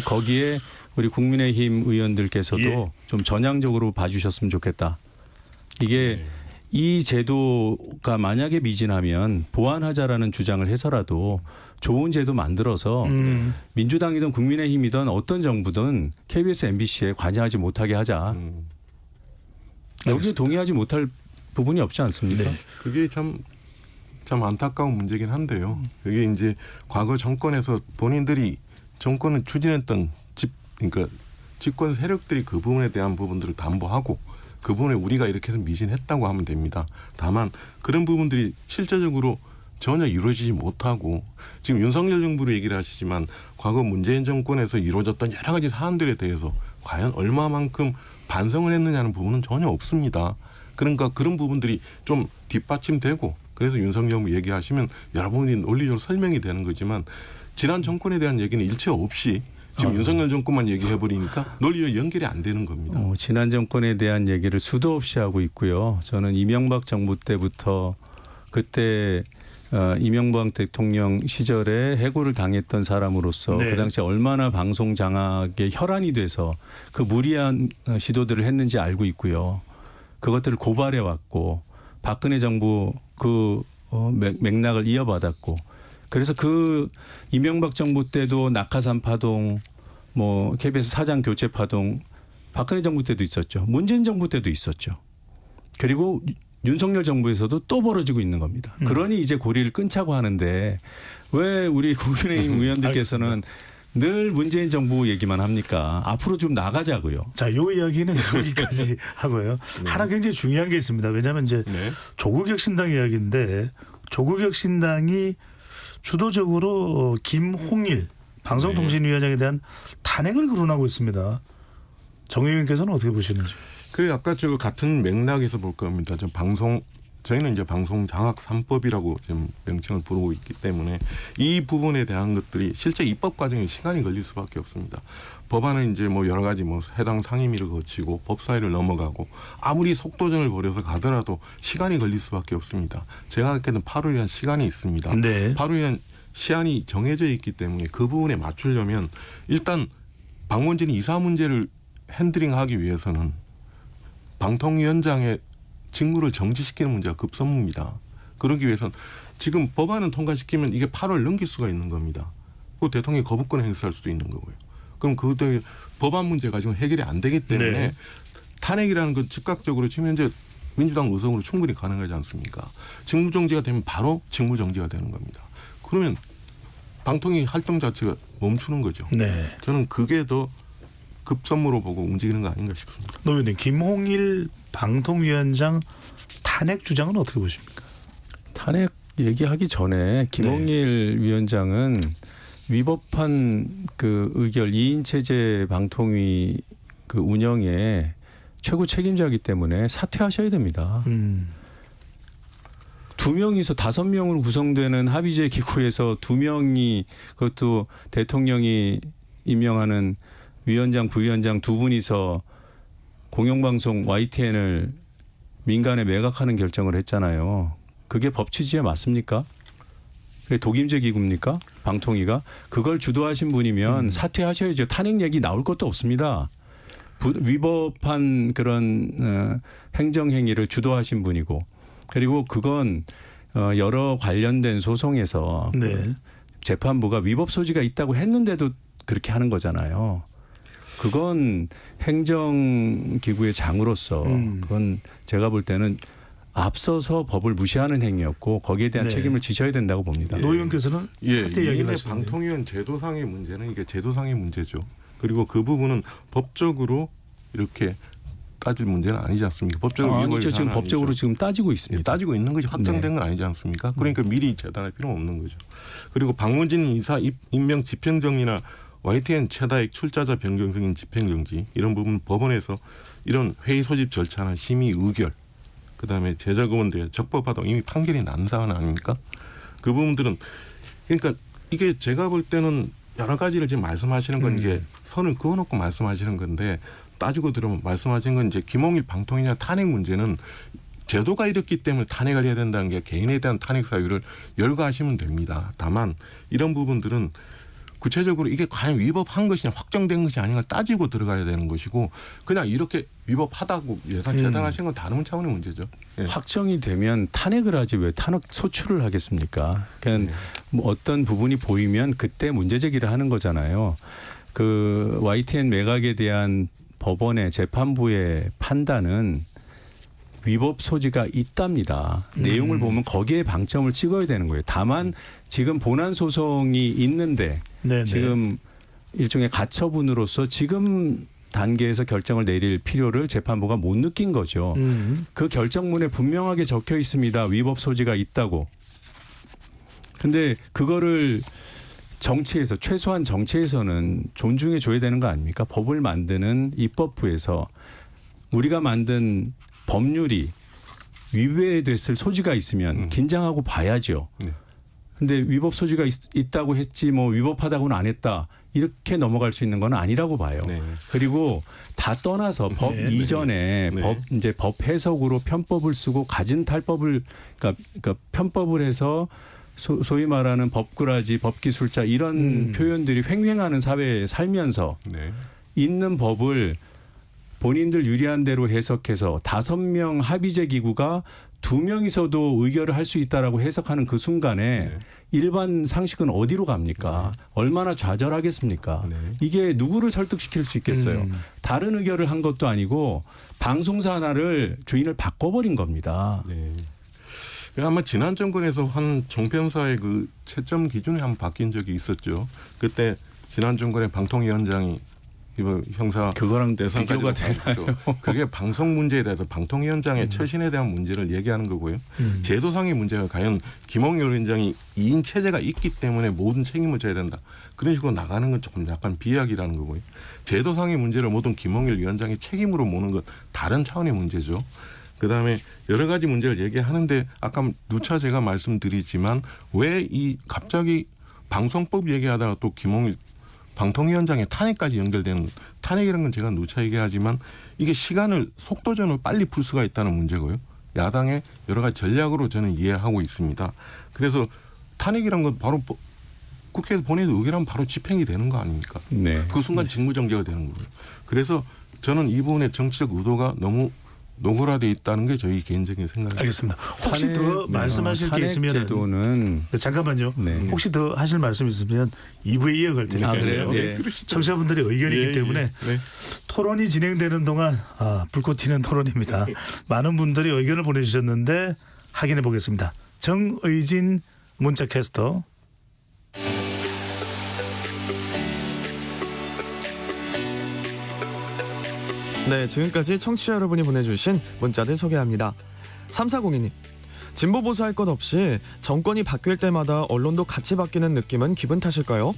거기에 우리 국민의힘 의원들께서도 예. 좀 전향적으로 봐주셨으면 좋겠다. 이게 네. 이 제도가 만약에 미진하면 보완하자라는 주장을 해서라도 좋은 제도 만들어서 민주당이든 국민의힘이든 어떤 정부든 KBS, MBC에 관여하지 못하게 하자. 여기에 동의하지 못할 부분이 없지 않습니까? 네. 그게 참 안타까운 문제긴 한데요. 그게 이제 과거 정권에서 본인들이 정권을 추진했던 그러니까 집권 세력들이 그 부분에 대한 부분들을 담보하고 그 부분에 우리가 이렇게 해서 미진했다고 하면 됩니다. 다만 그런 부분들이 실제적으로 전혀 이루어지지 못하고 지금 윤석열 정부로 얘기를 하시지만 과거 문재인 정권에서 이루어졌던 여러 가지 사안들에 대해서 과연 얼마만큼 반성을 했느냐는 부분은 전혀 없습니다. 그러니까 그런 부분들이 좀 뒷받침되고 그래서 윤석열 정부 얘기하시면 여러분이 논리적으로 설명이 되는 거지만 지난 정권에 대한 얘기는 일체 없이 지금 윤석열 정권만 얘기해버리니까 논리로 연결이 안 되는 겁니다. 지난 정권에 대한 얘기를 수도 없이 하고 있고요. 저는 이명박 정부 때부터 그때 이명박 대통령 시절에 해고를 당했던 사람으로서 네. 그 당시에 얼마나 방송 장악에 혈안이 돼서 그 무리한 시도들을 했는지 알고 있고요. 그것들을 고발해 왔고 박근혜 정부 그 맥락을 이어받았고 그래서 그 이명박 정부 때도 낙하산 파동, 뭐 KBS 사장 교체 파동, 박근혜 정부 때도 있었죠. 문재인 정부 때도 있었죠. 그리고 윤석열 정부에서도 또 벌어지고 있는 겁니다. 그러니 이제 고리를 끊자고 하는데 왜 우리 국민의힘 의원들께서는 늘 문재인 정부 얘기만 합니까? 앞으로 좀 나가자고요. 자, 요 이야기는 여기까지 하고요. 하나 굉장히 중요한 게 있습니다. 왜냐하면 이제 네. 조국혁신당 이야기인데 조국혁신당이 주도적으로 김홍일 방송통신위원장에 대한 탄핵을 거론하고 있습니다. 정 의원께서는 어떻게 보시는지? 그 아까 저 같은 맥락에서 볼 겁니다. 저희는 이제 방송 장악 3법이라고 지금 명칭을 부르고 있기 때문에 이 부분에 대한 것들이 실제 입법 과정에 시간이 걸릴 수밖에 없습니다. 법안은 이제 뭐 여러 가지 뭐 해당 상임위를 거치고 법사위를 넘어가고 아무리 속도전을 벌여서 가더라도 시간이 걸릴 수밖에 없습니다. 제가 알기에는 8월이란 시간이 있습니다. 네. 8월이란 시한이 정해져 있기 때문에 그 부분에 맞추려면 일단 방문진이 이사 문제를 핸들링하기 위해서는 방통위원장의 직무를 정지시키는 문제가 급선무입니다. 그러기 위해선 지금 법안을 통과시키면 이게 8월 넘길 수가 있는 겁니다. 그 대통령이 거부권을 행사할 수도 있는 거고요. 그럼 그것도 법안 문제 가지고 해결이 안 되기 때문에 네. 탄핵이라는 건 즉각적으로 지금 현재 민주당 의석으로 충분히 가능하지 않습니까? 직무정지가 되면 바로 직무정지가 되는 겁니다. 그러면 방통위 활동 자체가 멈추는 거죠. 네. 저는 그게 더 급선무로 보고 움직이는 거 아닌가 싶습니다. 노 의원님, 김홍일 방통위원장 탄핵 주장은 어떻게 보십니까? 탄핵 얘기하기 전에 김홍일 위원장은 위법한 그 의결 2인 체제 방통위 그 운영에 최고 책임자이기 때문에 사퇴하셔야 됩니다. 2명이서 5명으로 구성되는 합의제 기구에서 2명이 그것도 대통령이 임명하는 위원장, 부위원장 2분이서 공영방송 YTN을 민간에 매각하는 결정을 했잖아요. 그게 법 취지에 맞습니까? 그게 독임제 기구입니까? 방통위가? 그걸 주도하신 분이면 사퇴하셔야죠. 탄핵 얘기 나올 것도 없습니다. 위법한 그런 행정행위를 주도하신 분이고 그리고 그건 여러 관련된 소송에서 네. 재판부가 위법 소지가 있다고 했는데도 그렇게 하는 거잖아요. 그건 행정기구의 장으로서 그건 제가 볼 때는 앞서서 법을 무시하는 행위였고 거기에 대한 네. 책임을 지셔야 된다고 봅니다. 노 의원께서는 사퇴 이야기를 이인의 하시는데. 방통위원 제도상의 문제는 이게 제도상의 문제죠. 그리고 그 부분은 법적으로 이렇게 따질 문제는 아니지 않습니까? 법적으로 위헌의 아니죠. 지금 사안은 법적으로 아니죠. 지금 따지고 있습니다. 따지고 있는 것이 확정된 건 아니지 않습니까? 그러니까 미리 재단할 필요는 없는 거죠. 그리고 박문진 이사 임명 집행정리나 YTN 최다액 출자자 변경 승인 집행정지 이런 부분 법원에서 이런 회의 소집 절차나 심의 의결 그다음에 제자금원 대해 적법하다고 이미 판결이 난 사안 아닙니까? 그 부분들은 그러니까 이게 제가 볼 때는 여러 가지를 지금 말씀하시는 건 이게 선을 그어놓고 말씀하시는 건데 따지고 들으면 말씀하신 건 이제 김홍일 방통위냐 탄핵 문제는 제도가 이렇기 때문에 탄핵을 해야 된다는 게 개인에 대한 탄핵 사유를 열거하시면 됩니다. 다만 이런 부분들은 구체적으로 이게 과연 위법한 것이냐 확정된 것이 아닌가 따지고 들어가야 되는 것이고 그냥 이렇게 위법하다고 예산 재단하신 건 다른 차원의 문제죠. 네. 확정이 되면 탄핵을 하지 왜 탄핵 소추를 하겠습니까? 그러니까 뭐 어떤 부분이 보이면 그때 문제 제기를 하는 거잖아요. 그 YTN 매각에 대한 법원의 재판부의 판단은 위법 소지가 있답니다. 내용을 보면 거기에 방점을 찍어야 되는 거예요. 다만 지금 본안 소송이 있는데 네네. 지금 일종의 가처분으로서 지금 단계에서 결정을 내릴 필요를 재판부가 못 느낀 거죠. 그 결정문에 분명하게 적혀 있습니다. 위법 소지가 있다고. 근데 그거를 정치에서 최소한 정치에서는 존중해 줘야 되는 거 아닙니까? 법을 만드는 입법부에서 우리가 만든 법률이 위배됐을 소지가 있으면 긴장하고 봐야죠. 근데 위법 소지가 있다고 했지 뭐 위법하다고는 안 했다. 이렇게 넘어갈 수 있는 건 아니라고 봐요. 네. 그리고 다 떠나서 법 네, 이전에 네. 법 해석으로 편법을 쓰고 가진 탈법을 그러니까 편법을 해서 소위 말하는 법꾸라지, 법기술자 이런 표현들이 횡행하는 사회에 살면서 네. 있는 법을 본인들 유리한 대로 해석해서 5명 합의제 기구가 2명이서도 의결을 할 수 있다라고 해석하는 그 순간에 네. 일반 상식은 어디로 갑니까? 얼마나 좌절하겠습니까? 네. 이게 누구를 설득시킬 수 있겠어요? 다른 의결을 한 것도 아니고 방송사 하나를 주인을 바꿔버린 겁니다. 네. 아마 지난 정권에서 한 종편사의 그 채점 기준이 한번 바뀐 적이 있었죠. 그때 지난 정권의 방통위원장이 이번 형사 그거랑 대상까지도 비교가 되나요? 받았죠. 그게 방송 문제에 대해서 방통위원장의 처신에 대한 문제를 얘기하는 거고요. 제도상의 문제가 과연 김홍일 위원장이 2인 체제가 있기 때문에 모든 책임을 져야 된다. 그런 식으로 나가는 건 조금 약간 비약이라는 거고요. 제도상의 문제를 모든 김홍일 위원장의 책임으로 모는 건 다른 차원의 문제죠. 그다음에 여러 가지 문제를 얘기하는데 아까 누차 제가 말씀드리지만 왜 이 갑자기 방송법 얘기하다가 또 김홍일 방통위원장의 탄핵까지 연결되는 탄핵이라는 건 제가 누차 얘기하지만 이게 시간을 속도전을 빨리 풀 수가 있다는 문제고요. 야당의 여러 가지 전략으로 저는 이해하고 있습니다. 그래서 탄핵이란 건 바로 국회에서 본회의 의결하면 바로 집행이 되는 거 아닙니까? 네. 그 순간 직무정지가 되는 거예요. 그래서 저는 이 부분의 정치적 의도가 너무 노골화돼 있다는 게 저희 개인적인 생각입니다. 알겠습니다. 혹시 더 말씀하실 게 있으면 제도는 잠깐만요. 네. 혹시 더 하실 말씀 있으면 2부에 이어갈 테니까요. 아, 그래요? 예. 청취자분들의 의견이기 때문에 네. 토론이 진행되는 동안 불꽃 튀는 토론입니다. 많은 분들이 의견을 보내주셨는데 확인해 보겠습니다. 정의진 문자캐스터. 네, 지금까지 청취자 여러분이 보내주신 문자들 소개합니다. 3402님, 진보 보수할 것 없이 정권이 바뀔 때마다 언론도 같이 바뀌는 느낌은 기분 탓일까요?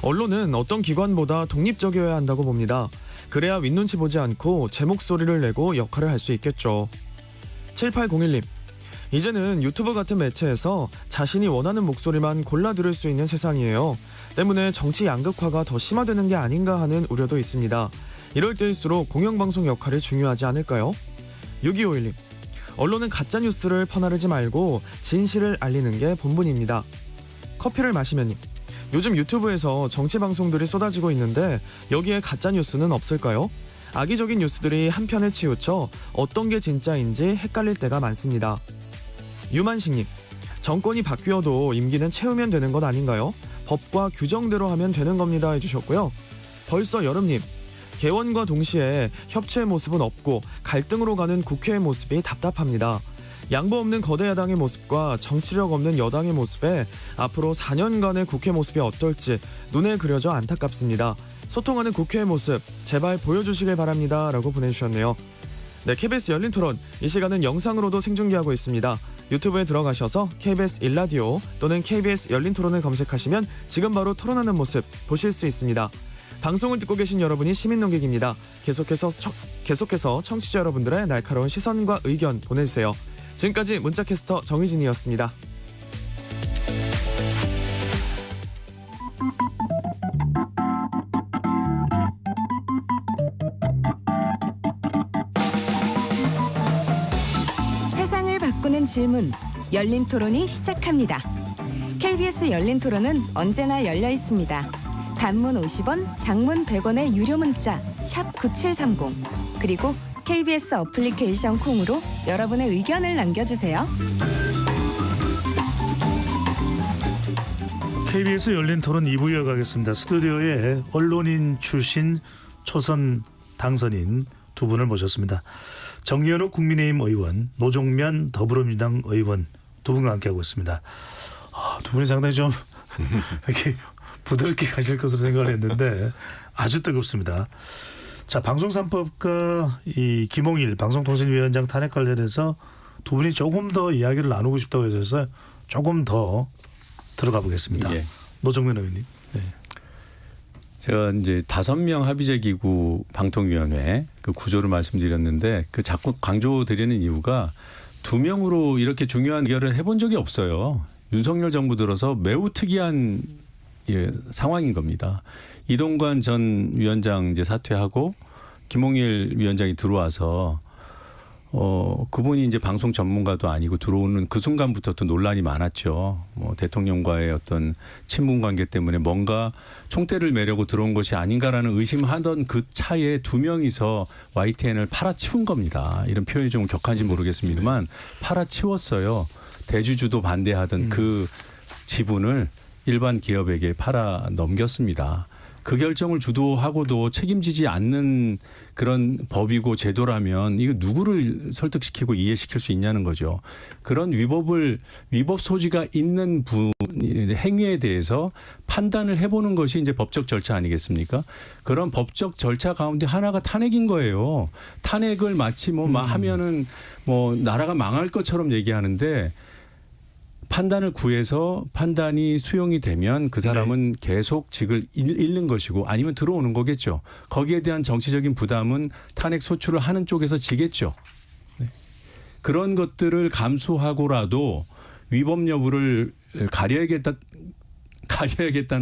언론은 어떤 기관보다 독립적이어야 한다고 봅니다. 그래야 윗눈치 보지 않고 제 목소리를 내고 역할을 할 수 있겠죠. 7801님, 이제는 유튜브 같은 매체에서 자신이 원하는 목소리만 골라 들을 수 있는 세상이에요. 때문에 정치 양극화가 더 심화되는 게 아닌가 하는 우려도 있습니다. 이럴 때일수록 공영방송 역할이 중요하지 않을까요? 6251님, 언론은 가짜뉴스를 퍼나르지 말고 진실을 알리는 게 본분입니다. 커피를 마시면님, 요즘 유튜브에서 정치 방송들이 쏟아지고 있는데 여기에 가짜뉴스는 없을까요? 악의적인 뉴스들이 한편에 치우쳐 어떤 게 진짜인지 헷갈릴 때가 많습니다. 유만식님, 정권이 바뀌어도 임기는 채우면 되는 것 아닌가요? 법과 규정대로 하면 되는 겁니다 해주셨고요. 벌써 여름님, 개원과 동시에 협치의 모습은 없고 갈등으로 가는 국회의 모습이 답답합니다. 양보 없는 거대 야당의 모습과 정치력 없는 여당의 모습에 앞으로 4년간의 국회 모습이 어떨지 눈에 그려져 안타깝습니다. 소통하는 국회의 모습 제발 보여주시길 바랍니다 라고 보내주셨네요. 네, KBS 열린 토론, 이 시간은 영상으로도 생중계하고 있습니다. 유튜브에 들어가셔서 KBS 1라디오 또는 KBS 열린 토론을 검색하시면 지금 바로 토론하는 모습 보실 수 있습니다. 방송을 듣고 계신 여러분이 시민 농객입니다. 계속해서 청취자 여러분들의 날카로운 시선과 의견 보내주세요. 지금까지 문자캐스터 정희진이었습니다. 세상을 바꾸는 질문, 열린 토론이 시작합니다. KBS 열린 토론은 언제나 열려 있습니다. 단문 50원, 장문 100원의 유료 문자 샵 9730, 그리고 KBS 어플리케이션 콩으로 여러분의 의견을 남겨주세요. KBS 열린 토론 2부 이어가겠습니다. 스튜디오에 언론인 출신 초선 당선인 두 분을 모셨습니다. 정연욱 국민의힘 의원, 노종면 더불어민주당 의원 두 분과 함께하고 있습니다. 두 분이 상당히 좀 이렇게 부드럽게 가실 것으로 생각을 했는데 아주 뜨겁습니다. 자, 방송 3법과 이 김홍일 방송통신위원장 탄핵 관련해서 두 분이 조금 더 이야기를 나누고 싶다고 해서 조금 더 들어가 보겠습니다. 예. 노종면 의원님. 네. 제가 이제 5명 합의제 기구 방통위원회 그 구조를 말씀드렸는데 그 자꾸 강조드리는 이유가 2명으로 이렇게 중요한 의결을 해본 적이 없어요. 윤석열 정부 들어서 매우 특이한 상황인 겁니다. 이동관 전 위원장 이제 사퇴하고 김홍일 위원장이 들어와서 그분이 이제 방송 전문가도 아니고 들어오는 그 순간부터 또 논란이 많았죠. 뭐 대통령과의 어떤 친분 관계 때문에 뭔가 총대를 매려고 들어온 것이 아닌가라는 의심하던 그 차에 2명이서 YTN을 팔아치운 겁니다. 이런 표현이 좀 격한지 모르겠습니다만 팔아치웠어요. 대주주도 반대하던 그 지분을 일반 기업에게 팔아 넘겼습니다. 그 결정을 주도하고도 책임지지 않는 그런 법이고 제도라면 이거 누구를 설득시키고 이해시킬 수 있냐는 거죠. 그런 위법 소지가 있는 행위에 대해서 판단을 해보는 것이 이제 법적 절차 아니겠습니까? 그런 법적 절차 가운데 하나가 탄핵인 거예요. 탄핵을 마치 하면은 나라가 망할 것처럼 얘기하는데 판단을 구해서 판단이 수용이 되면 그 사람은 계속 직을 잃는 것이고 아니면 들어오는 거겠죠. 거기에 대한 정치적인 부담은 탄핵 소추를 하는 쪽에서 지겠죠. 네. 그런 것들을 감수하고라도 위법 여부를 가려야겠다는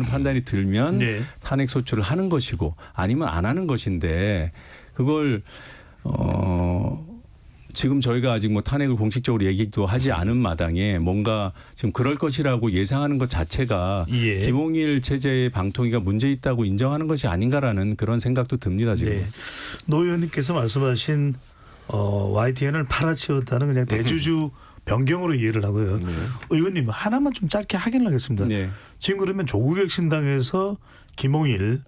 판단이 들면 탄핵 소추를 하는 것이고 아니면 안 하는 것인데 그걸 지금 저희가 아직 탄핵을 공식적으로 얘기도 하지 않은 마당에 뭔가 지금 그럴 것이라고 예상하는 것 자체가 김홍일 체제의 방통위가 문제 있다고 인정하는 것이 아닌가라는 그런 생각도 듭니다. 지금. 네. 노 의원님께서 말씀하신 YTN을 팔아치웠다는 그냥 대주주 변경으로 이해를 하고요. 의원님 하나만 좀 짧게 확인을 하겠습니다. 네. 지금 그러면 조국혁신당에서 김홍일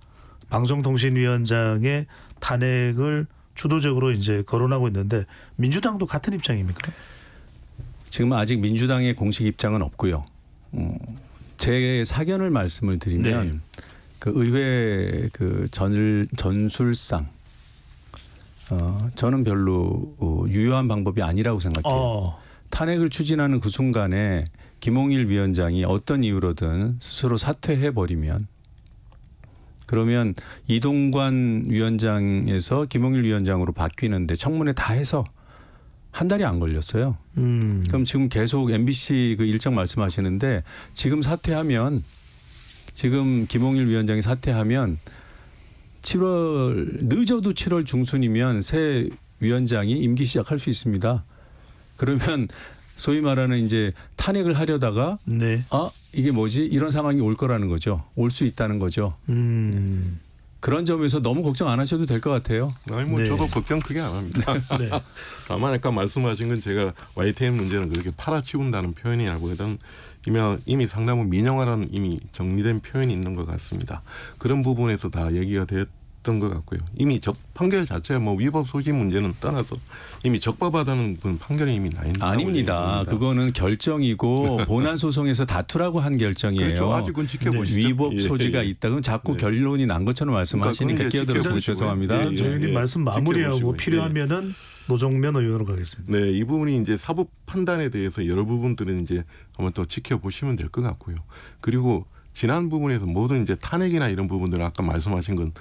방송통신위원장의 탄핵을 주도적으로 이제 거론하고 있는데 민주당도 같은 입장입니까? 지금 아직 민주당의 공식 입장은 없고요. 제 사견을 말씀을 드리면 네. 그 의회 그 전술상 저는 별로 유효한 방법이 아니라고 생각해요. 탄핵을 추진하는 그 순간에 김홍일 위원장이 어떤 이유로든 스스로 사퇴해버리면 그러면 이동관 위원장에서 김홍일 위원장으로 바뀌는데 청문회 다 해서 한 달이 안 걸렸어요. 그럼 지금 계속 MBC 그 일정 말씀하시는데 지금 사퇴하면 지금 김홍일 위원장이 사퇴하면 7월 늦어도 7월 중순이면 새 위원장이 임기 시작할 수 있습니다. 그러면 소위 말하는 이제 탄핵을 하려다가 네. 이게 뭐지 이런 상황이 올 거라는 거죠. 올 수 있다는 거죠. 그런 점에서 너무 걱정 안 하셔도 될 것 같아요. 아니 뭐 네. 저도 걱정 크게 안 합니다. 네. 다만 아까 말씀하신 건 제가 YTN 문제는 그렇게 팔아치운다는 표현이라고 해도 이미 상당히 민영화라는 이미 정리된 표현이 있는 것 같습니다. 그런 부분에서 다 얘기가 됐던 것 같고요. 이미 판결 자체 뭐 위법 소지 문제는 떠나서 이미 적법하다는 판결이 이미 나 있는 아닙니다. 그거는 결정이고 본안 소송에서 다투라고 한 결정이에요. 그렇죠. 아직은 지켜보시죠. 위법 소지가 있다. 그럼 자꾸 결론이 난 것처럼 말씀하시니까 그러니까 끼어들어서 죄송합니다. 네, 저희님 말씀 마무리하고 필요하면은 노정면 의원으로 가겠습니다. 네, 이 부분이 이제 사법 판단에 대해서 여러 부분들은 이제 한번 또 지켜보시면 될 것 같고요. 그리고 지난 부분에서 모든 이제 탄핵이나 이런 부분들 아까 말씀하신 건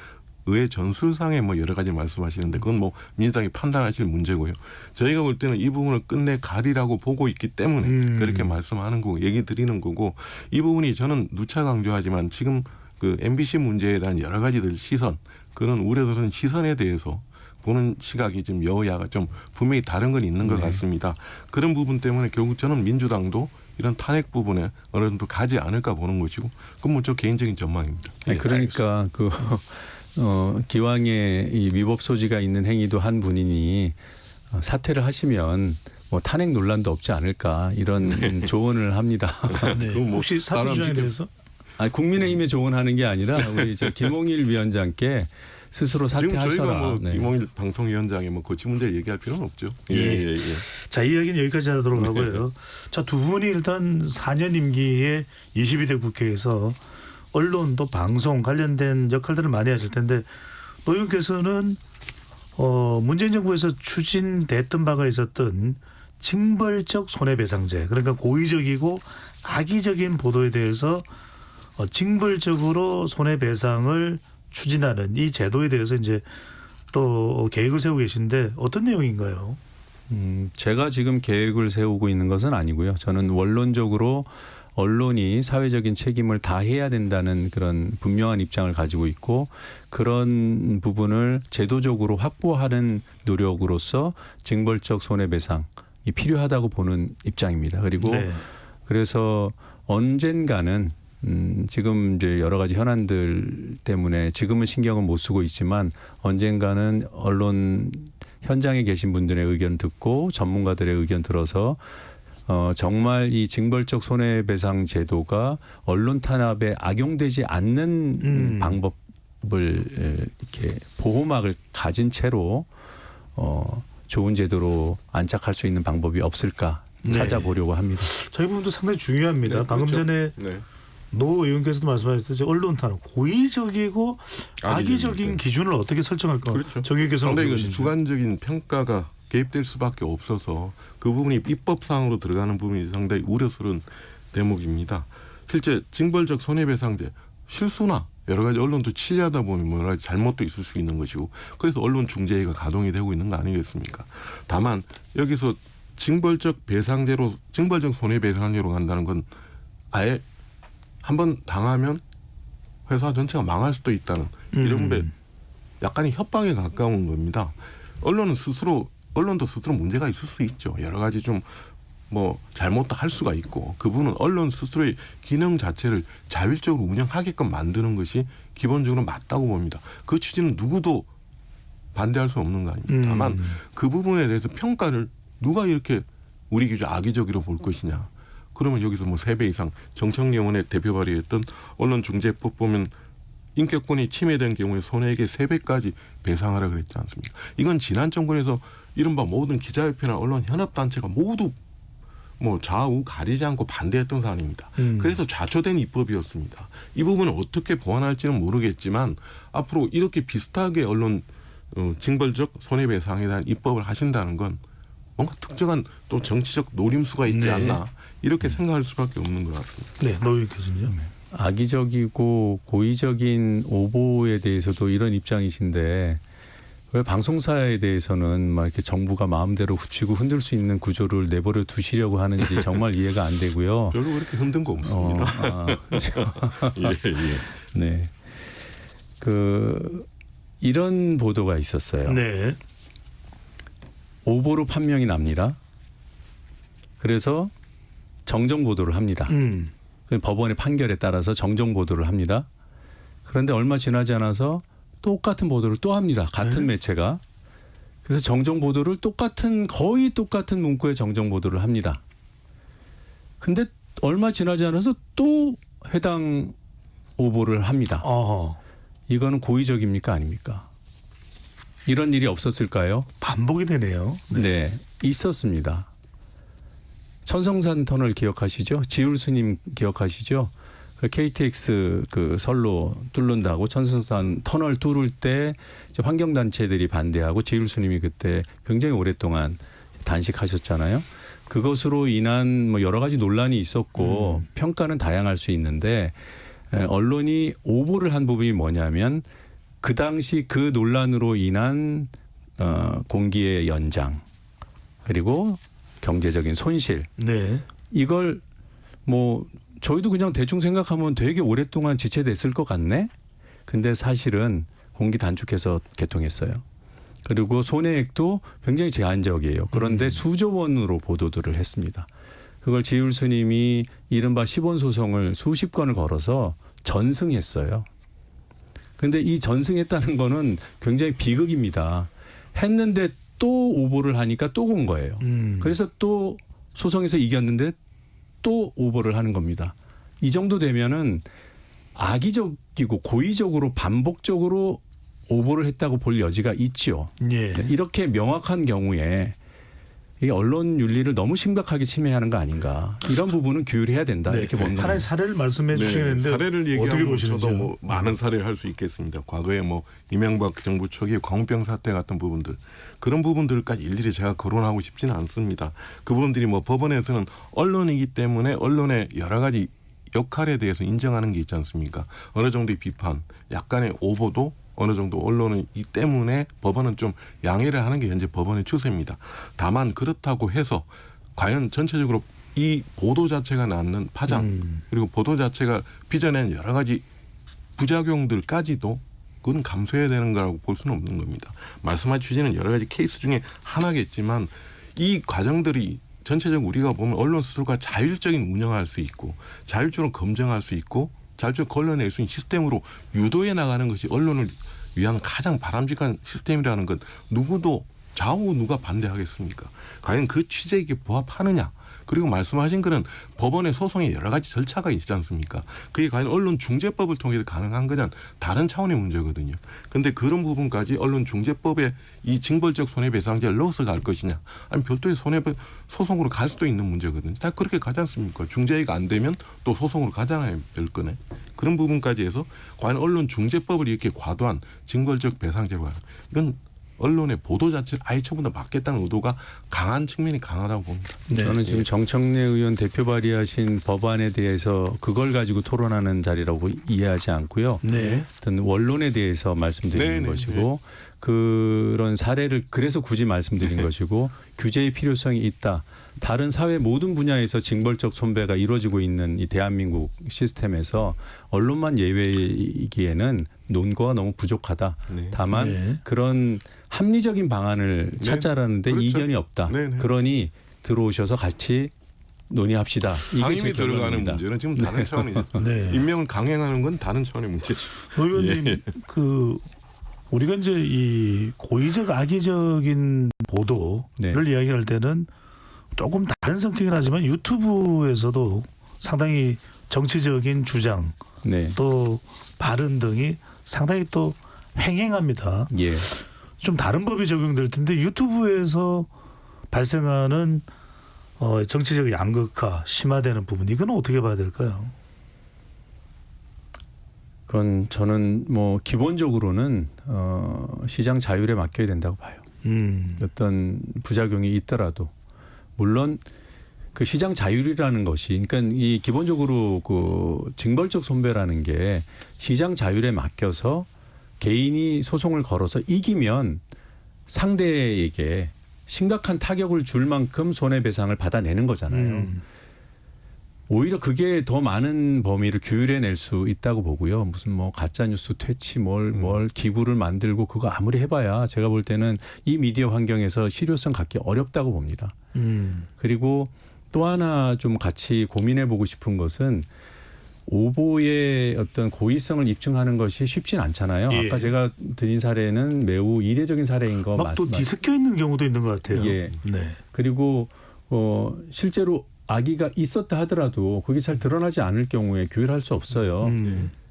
의회 전술상에 뭐 여러 가지 말씀하시는데 그건 뭐 민주당이 판단하실 문제고요. 저희가 볼 때는 이 부분을 끝내 가리라고 보고 있기 때문에 그렇게 말씀하는 거고 얘기 드리는 거고 이 부분이 저는 누차 강조하지만 지금 그 MBC 문제에 대한 여러 가지들 시선 그런 우려되는 시선에 대해서 보는 시각이 지금 여야가 좀 분명히 다른 건 있는 것 같습니다. 그런 부분 때문에 결국 저는 민주당도 이런 탄핵 부분에 어느 정도 가지 않을까 보는 것이고 그건 뭐 저 개인적인 전망입니다. 네, 그러니까 그 기왕에 이 위법 소지가 있는 행위도 한 분이니 사퇴를 하시면 뭐 탄핵 논란도 없지 않을까 이런 조언을 합니다. 네. 그럼 뭐 혹시 사퇴 주장에 대해서? 국민의힘에 조언하는 게 아니라 우리 김홍일 위원장께 스스로 지금 저희가 사퇴하셔라. 뭐 네. 김홍일 방통위원장의 뭐 고치 문제를 얘기할 필요는 없죠. 예. 자, 이야기는 여기까지 하도록 하고요. 자, 두 분이 일단 4년 임기에 22대 국회에서 언론 또 방송 관련된 역할들을 많이 하실 텐데 노 의원께서는 문재인 정부에서 추진됐던 바가 있었던 징벌적 손해배상제 그러니까 고의적이고 악의적인 보도에 대해서 징벌적으로 손해배상을 추진하는 이 제도에 대해서 이제 또 계획을 세우고 계신데 어떤 내용인가요? 제가 지금 계획을 세우고 있는 것은 아니고요. 저는 원론적으로 언론이 사회적인 책임을 다해야 된다는 그런 분명한 입장을 가지고 있고 그런 부분을 제도적으로 확보하는 노력으로서 징벌적 손해배상이 필요하다고 보는 입장입니다. 그리고 네. 그래서 언젠가는 지금 이제 여러 가지 현안들 때문에 지금은 신경을 못 쓰고 있지만 언젠가는 언론 현장에 계신 분들의 의견 듣고 전문가들의 의견 들어서 정말 이 징벌적 손해배상 제도가 언론 탄압에 악용되지 않는 방법을 이렇게 보호막을 가진 채로 좋은 제도로 안착할 수 있는 방법이 없을까 찾아보려고 합니다. 저희 부분도 상당히 중요합니다. 네, 방금 그렇죠. 전에 네. 노 의원께서도 말씀하셨듯이 언론 탄압 고의적이고 악의적인 기준을 어떻게 설정할까? 그렇죠. 정 의원께서는 상당히 어떻게 보시는지. 주관적인 평가가 개입될 수밖에 없어서 그 부분이 입법상으로 들어가는 부분이 상당히 우려스러운 대목입니다. 실제 징벌적 손해배상제 실수나 여러 가지 언론도 취재하다 보면 뭐 여러 가지 잘못도 있을 수 있는 것이고 그래서 언론 중재위가 가동이 되고 있는 거 아니겠습니까? 다만 여기서 징벌적 손해배상제로 간다는 건 아예 한번 당하면 회사 전체가 망할 수도 있다는 이런 배 약간의 협박에 가까운 겁니다. 언론도 스스로 문제가 있을 수 있죠. 여러 가지 좀 뭐 잘못도 할 수가 있고 그분은 언론 스스로의 기능 자체를 자율적으로 운영하게끔 만드는 것이 기본적으로 맞다고 봅니다. 그 취지는 누구도 반대할 수 없는 거 아닙니까? 다만 그 부분에 대해서 평가를 누가 이렇게 우리 기준 악의적으로 볼 것이냐. 그러면 여기서 뭐 3배 이상 정청래 의원의 대표 발의했던 언론중재법 보면 인격권이 침해된 경우에 손해액의 3배까지 배상하라 그랬지 않습니까? 이건 지난 정권에서 이른바 모든 기자협회나 언론 현업단체가 모두 뭐 좌우 가리지 않고 반대했던 사안입니다. 그래서 좌초된 입법이었습니다. 이 부분을 어떻게 보완할지는 모르겠지만 앞으로 이렇게 비슷하게 언론 징벌적 손해배상에 대한 입법을 하신다는 건 뭔가 특정한 또 정치적 노림수가 있지 네. 않나 이렇게 생각할 수밖에 없는 것 같습니다. 네, 노유 교수님요. 악의적이고 고의적인 오보에 대해서도 이런 입장이신데 왜 방송사에 대해서는 막 이렇게 정부가 마음대로 후치고 흔들 수 있는 구조를 내버려 두시려고 하는지 정말 이해가 안 되고요. 별로 그렇게 힘든 거 없습니다. 그렇죠. 예. 네. 이런 보도가 있었어요. 네. 오보로 판명이 납니다. 그래서 정정 보도를 합니다. 법원의 판결에 따라서 정정 보도를 합니다. 그런데 얼마 지나지 않아서 똑같은 보도를 또 합니다. 같은 매체가. 그래서 정정 보도를 거의 똑같은 문구의 정정 보도를 합니다. 근데 얼마 지나지 않아서 또 해당 오보를 합니다. 어허. 이거는 고의적입니까 아닙니까? 이런 일이 없었을까요? 반복이 되네요. 네, 있었습니다. 천성산 터널 기억하시죠? 지울스님 기억하시죠? 그 KTX 그 선로 뚫는다고 천성산 터널 뚫을 때 환경단체들이 반대하고 지울스님이 그때 굉장히 오랫동안 단식하셨잖아요. 그것으로 인한 뭐 여러 가지 논란이 있었고 평가는 다양할 수 있는데 언론이 오보를 한 부분이 뭐냐면 그 당시 그 논란으로 인한 공기의 연장 그리고 경제적인 손실 네. 이걸 뭐 저희도 그냥 대충 생각하면 되게 오랫동안 지체됐을 것 같네. 근데 사실은 공기 단축해서 개통했어요. 그리고 손해액도 굉장히 제한적이에요. 그런데 수조 원으로 보도들을 했습니다. 그걸 지울스님이 이른바 10원 소송을 수십 건을 걸어서 전승했어요. 근데 이 전승했다는 거는 굉장히 비극입니다. 했는데 또 오보를 하니까 또 온 거예요. 그래서 또 소송에서 이겼는데 또 오보를 하는 겁니다. 이 정도 되면은 악의적이고 고의적으로 반복적으로 오보를 했다고 볼 여지가 있죠. 예. 이렇게 명확한 경우에 이 언론 윤리를 너무 심각하게 침해하는 거 아닌가. 이런 부분은 규율해야 된다. 네. 이렇게 보는 하나의 겁니다. 사례를 말씀해 주시겠는데 사례를 어떻게 얘기하면 보시는지요? 저도 뭐 많은 사례를 할 수 있겠습니다. 과거에 뭐 이명박 정부 초기에 광우병 사태 같은 부분들 그런 부분들까지 일일이 제가 거론하고 싶지는 않습니다. 그 부분들이 뭐 법원에서는 언론이기 때문에 언론의 여러 가지 역할에 대해서 인정하는 게 있지 않습니까? 어느 정도의 비판, 약간의 오보도 어느 정도 언론은 이 때문에 법원은 좀 양해를 하는 게 현재 법원의 추세입니다. 다만 그렇다고 해서 과연 전체적으로 이 보도 자체가 낳는 파장 그리고 보도 자체가 빚어낸 여러 가지 부작용들까지도 그건 감수해야 되는 거라고 볼 수는 없는 겁니다. 말씀하신 취지는 여러 가지 케이스 중에 하나겠지만 이 과정들이 전체적으로 우리가 보면 언론 스스로가 자율적인 운영할 수 있고 자율적으로 검증할 수 있고 자율적으로 걸러낼 수 있는 시스템으로 유도해 나가는 것이 언론을 위한 가장 바람직한 시스템이라는 건 누구도 좌우 누가 반대하겠습니까? 과연 그 취지에 부합하느냐? 그리고 말씀하신 거는 법원의 소송에 여러 가지 절차가 있지 않습니까? 그게 과연 언론중재법을 통해서 가능한 거냐는 다른 차원의 문제거든요. 그런데 그런 부분까지 언론중재법에 이 징벌적 손해배상제를 넣어서 갈 것이냐 아니면 별도의 소송으로 갈 수도 있는 문제거든요. 다 그렇게 가지 않습니까? 중재가 안 되면 또 소송으로 가잖아요. 별건에. 그런 부분까지 해서 과연 언론중재법을 이렇게 과도한 징벌적 배상제로 가는 이건 언론의 보도 자체를 아예 처음부터 막겠다는 의도가 강한 측면이 강하다고 봅니다. 네. 저는 지금 정청래 의원 대표 발의하신 법안에 대해서 그걸 가지고 토론하는 자리라고 이해하지 않고요. 네. 어떤 원론에 대해서 말씀드리는 네네. 것이고 그런 사례를 그래서 굳이 말씀드린 것이고 규제의 필요성이 있다. 다른 사회 모든 분야에서 징벌적 손배가 이루어지고 있는 이 대한민국 시스템에서 언론만 예외이기에는 논거가 너무 부족하다. 네. 다만 네. 그런 합리적인 방안을 네. 찾자라는데 그렇죠. 이견이 없다. 네네. 그러니 들어오셔서 같이 논의합시다. 이게 강임이 제 들어가는 결론입니다. 문제는 지금 다른 차원이죠. 네. 임명을 강행하는 건 다른 차원의 문제죠. 의원님 예. 그 우리가 이제 이 고의적 악의적인 보도를 네. 이야기할 때는 조금 다른 성격이긴 하지만 유튜브에서도 상당히 정치적인 주장 네. 또 발언 등이 상당히 또 횡행합니다. 예. 좀 다른 법이 적용될 텐데 유튜브에서 발생하는 정치적 양극화 심화되는 부분 이건 어떻게 봐야 될까요? 그건 저는 뭐 기본적으로는 시장 자율에 맡겨야 된다고 봐요. 어떤 부작용이 있더라도 물론 그 시장 자율이라는 것이 그러니까 이 기본적으로 그 징벌적 손배라는 게 시장 자율에 맡겨서 개인이 소송을 걸어서 이기면 상대에게 심각한 타격을 줄 만큼 손해배상을 받아내는 거잖아요. 오히려 그게 더 많은 범위를 규율해낼 수 있다고 보고요. 무슨 뭐 가짜뉴스 퇴치 뭘 기구를 만들고 그거 아무리 해봐야 제가 볼 때는 이 미디어 환경에서 실효성 갖기 어렵다고 봅니다. 그리고 또 하나 좀 같이 고민해보고 싶은 것은 오보의 어떤 고의성을 입증하는 것이 쉽진 않잖아요. 예. 아까 제가 드린 사례는 매우 이례적인 사례인 거 막 또 맞습니다. 뒤섞여 있는 경우도 있는 것 같아요. 예. 네. 그리고 실제로 악의가 있었다 하더라도 그게 잘 드러나지 않을 경우에 규율할 수 없어요.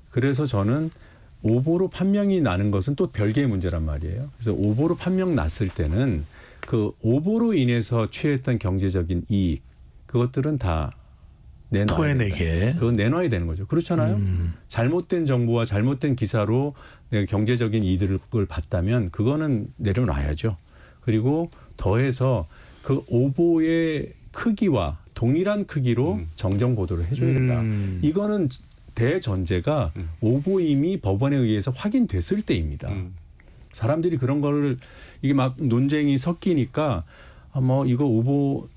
그래서 저는 오보로 판명이 나는 것은 또 별개의 문제란 말이에요. 그래서 오보로 판명 났을 때는 그 오보로 인해서 취했던 경제적인 이익 그것들은 다 내놔야 된다. 토해내게. 그건 내놔야 되는 거죠. 그렇잖아요. 잘못된 정보와 잘못된 기사로 내가 경제적인 이득을 봤다면 그거는 내려놔야죠. 그리고 더해서 그 오보의 크기와 동일한 크기로 정정 보도를 해줘야 된다. 이거는 대전제가 오보임이 법원에 의해서 확인됐을 때입니다. 사람들이 그런 거를 이게 막 논쟁이 섞이니까 뭐 이거 오보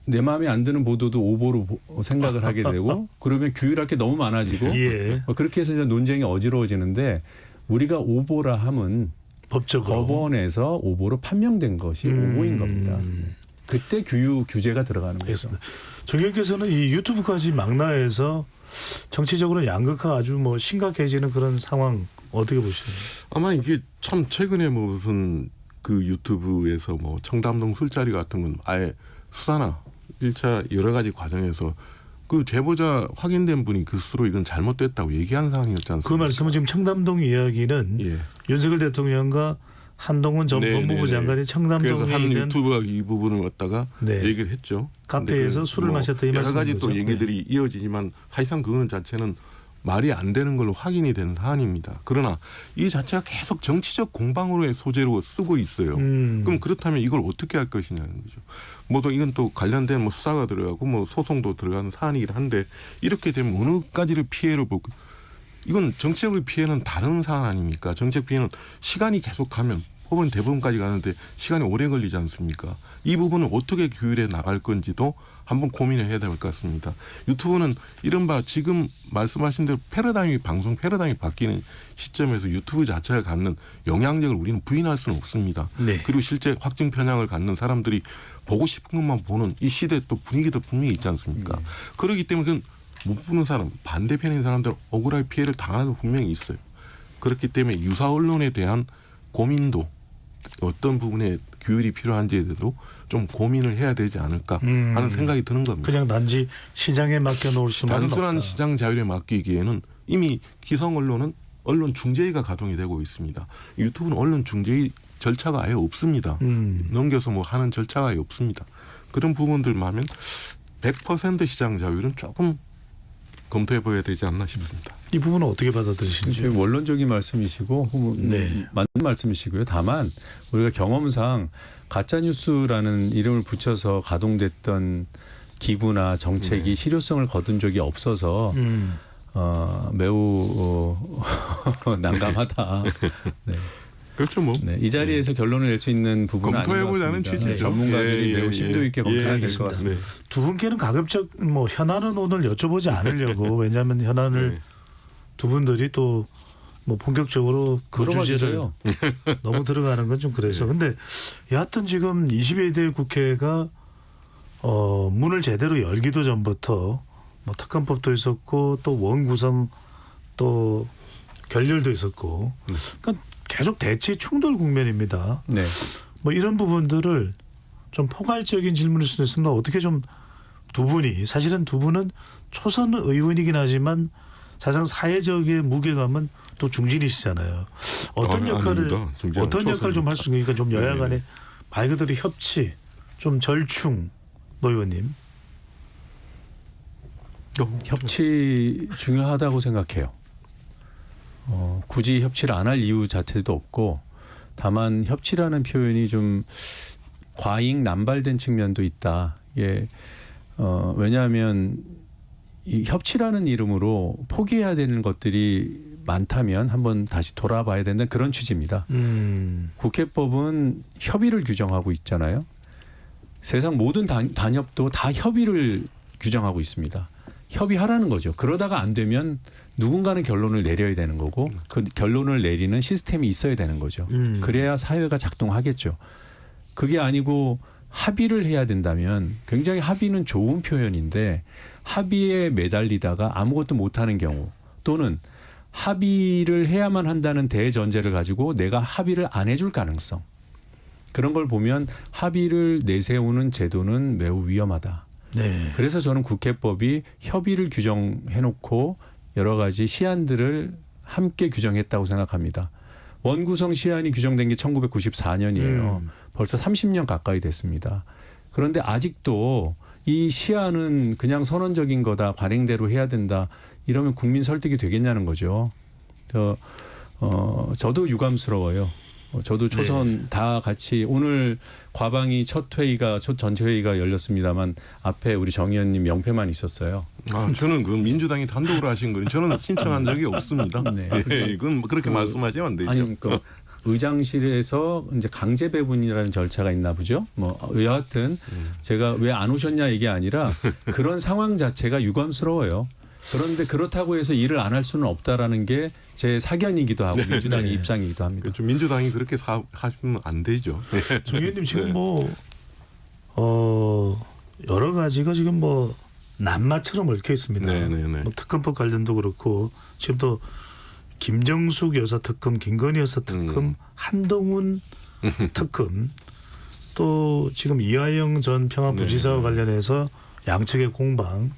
내 마음에 안 드는 보도도 오보로 생각을 하게 되고 그러면 규율할 게 너무 많아지고 예. 그렇게 해서 이제 논쟁이 어지러워지는데 우리가 오보라 함은 법적으로. 법원에서 오보로 판명된 것이 오보인 겁니다. 그때 규제가 들어가는 거죠. 알겠습니다. 정 의원께서는 이 유튜브까지 망라해서 정치적으로 양극화가 아주 뭐 심각해지는 그런 상황 어떻게 보시나요? 아마 이게 참 최근에 뭐 무슨 그 유튜브에서 뭐 청담동 술자리 같은 건 아예 수사나 1차 여러 가지 과정에서 그 제보자 확인된 분이 그 스스로 이건 잘못됐다고 얘기한 상황이었지 않습니까? 그 말씀은 지금 청담동 이야기는 예. 윤석열 대통령과 한동훈 전 네, 법무부 네, 네. 장관이 그래서 청담동에 한 있는 유튜버가 이 부분을 갖다가 네. 얘기를 했죠. 카페에서 근데 술을 마셨다 이 여러 말씀인 가지 또 거죠? 얘기들이 이어지지만 사실상 그거는 자체는 말이 안 되는 걸로 확인이 된 사안입니다. 그러나 이 자체가 계속 정치적 공방으로의 소재로 쓰고 있어요. 그럼 그렇다면 이걸 어떻게 할 것이냐는 거죠. 뭐또 이건 또 관련된 뭐 수사가 들어가고 뭐 소송도 들어가는 사안이긴 한데 이렇게 되면 어느 가지를 피해를 보고 이건 정치적인 피해는 다른 사안 아닙니까? 정치적 피해는 시간이 계속 가면 법원 대법원까지 가는데 시간이 오래 걸리지 않습니까? 이 부분을 어떻게 규율해 나갈 건지도 한번 고민해야 될 것 같습니다. 유튜브는 이른바 지금 말씀하신 대로 방송 패러다임이 바뀌는 시점에서 유튜브 자체가 갖는 영향력을 우리는 부인할 수는 없습니다. 네. 그리고 실제 확증 편향을 갖는 사람들이 보고 싶은 것만 보는 이 시대 또 분위기도 분명히 있지 않습니까? 그렇기 때문에 그건 못 보는 사람, 반대편인 사람들 억울할 피해를 당하는 분명히 있어요. 그렇기 때문에 유사 언론에 대한 고민도 어떤 부분에 규율이 필요한지에 대해서도 좀 고민을 해야 되지 않을까 하는 생각이 드는 겁니다. 그냥 단지 시장에 맡겨놓을 수만은 단순한 없다. 시장 자율에 맡기기에는 이미 기성 언론은 언론 중재위가 가동이 되고 있습니다. 유튜브는 언론 중재위 절차가 아예 없습니다. 넘겨서 뭐 하는 절차가 아예 없습니다. 그런 부분들만 하면 100% 시장 자율은 조금 검토해 봐야 되지 않나 싶습니다. 이 부분은 어떻게 받아들이시는지? 원론적인 말씀이시고 네. 맞는 말씀이시고요. 다만 우리가 경험상 가짜뉴스라는 이름을 붙여서 가동됐던 기구나 정책이 실효성을 거둔 적이 없어서 매우 난감하다. 네. 그렇죠, 뭐. 네, 이 자리에서 결론을 낼 수 있는 부분은 아닌 것 검토해보자는 같습니다. 취지죠. 전문가들이 예, 매우 예, 심도 있게 예, 검토해야 될 것 알겠습니다. 같습니다. 네. 두 분께는 가급적 뭐 현안은 오늘 여쭤보지 않으려고 왜냐하면 현안을 네. 두 분들이 또 뭐 본격적으로 그 물어봐 주제를 주세요. 너무 들어가는 건 좀 그래서 근데 여하튼 지금 22대 국회가 문을 제대로 열기도 전부터 뭐 특검법도 있었고 또 원구성 또 결렬도 있었고 그러니까 계속 대치 충돌 국면입니다. 네. 뭐 이런 부분들을 좀 포괄적인 질문일 수도 있습니다. 어떻게 좀 두 분이 사실은 두 분은 초선 의원이긴 하지만 사실상 사회적인 무게감은 또 중진이시잖아요. 어떤 역할을 어떤 역할을 좀 할 수 있으니까 좀 여야 간에 말 그대로 협치, 좀 절충, 노 의원님. 협치 중요하다고 생각해요. 굳이 협치를 안 할 이유 자체도 없고 다만 협치라는 표현이 좀 과잉 남발된 측면도 있다. 예. 왜냐하면 이 협치라는 이름으로 포기해야 되는 것들이 많다면 한번 다시 돌아봐야 된다는 그런 취지입니다. 국회법은 협의를 규정하고 있잖아요. 세상 모든 단협도 다 협의를 규정하고 있습니다. 협의하라는 거죠. 그러다가 안 되면 누군가는 결론을 내려야 되는 거고 그 결론을 내리는 시스템이 있어야 되는 거죠. 그래야 사회가 작동하겠죠. 그게 아니고 합의를 해야 된다면 굉장히 합의는 좋은 표현인데 합의에 매달리다가 아무것도 못하는 경우 또는 합의를 해야만 한다는 대전제를 가지고 내가 합의를 안 해줄 가능성 그런 걸 보면 합의를 내세우는 제도는 매우 위험하다. 네. 그래서 저는 국회법이 협의를 규정해놓고 여러 가지 시한들을 함께 규정했다고 생각합니다. 원구성 시한이 규정된 게 1994년이에요. 벌써 30년 가까이 됐습니다. 그런데 아직도 이 시한은 그냥 선언적인 거다. 관행대로 해야 된다. 이러면 국민 설득이 되겠냐는 거죠. 저도 유감스러워요. 저도 초선 다 같이 오늘 과방위 첫 전체 회의가 열렸습니다만 앞에 우리 정 의원님 명패만 있었어요. 저는 그 민주당이 단독으로 하신 거는 저는 신청한 적이 없습니다. 네. 예, 그건 그렇게 말씀하시면 안 되죠. 아니, 의장실에서 이제 강제 배분이라는 절차가 있나 보죠. 뭐 여하튼 제가 왜 안 오셨냐 이게 아니라 그런 상황 자체가 유감스러워요. 그런데 그렇다고 해서 일을 안 할 수는 없다라는 게 제 사견이기도 하고 민주당의 입장이기도 합니다. 그렇죠. 민주당이 그렇게 하시면 안 되죠. 정 의원님 지금 여러 가지가 지금 낱마처럼 얽혀 있습니다. 네네네. 특검법 관련도 그렇고 지금 또 김정숙 여사 특검, 김건희 여사 특검, 한동훈 특검, 또 지금 이하영 전 평화부지사와 관련해서 양측의 공방,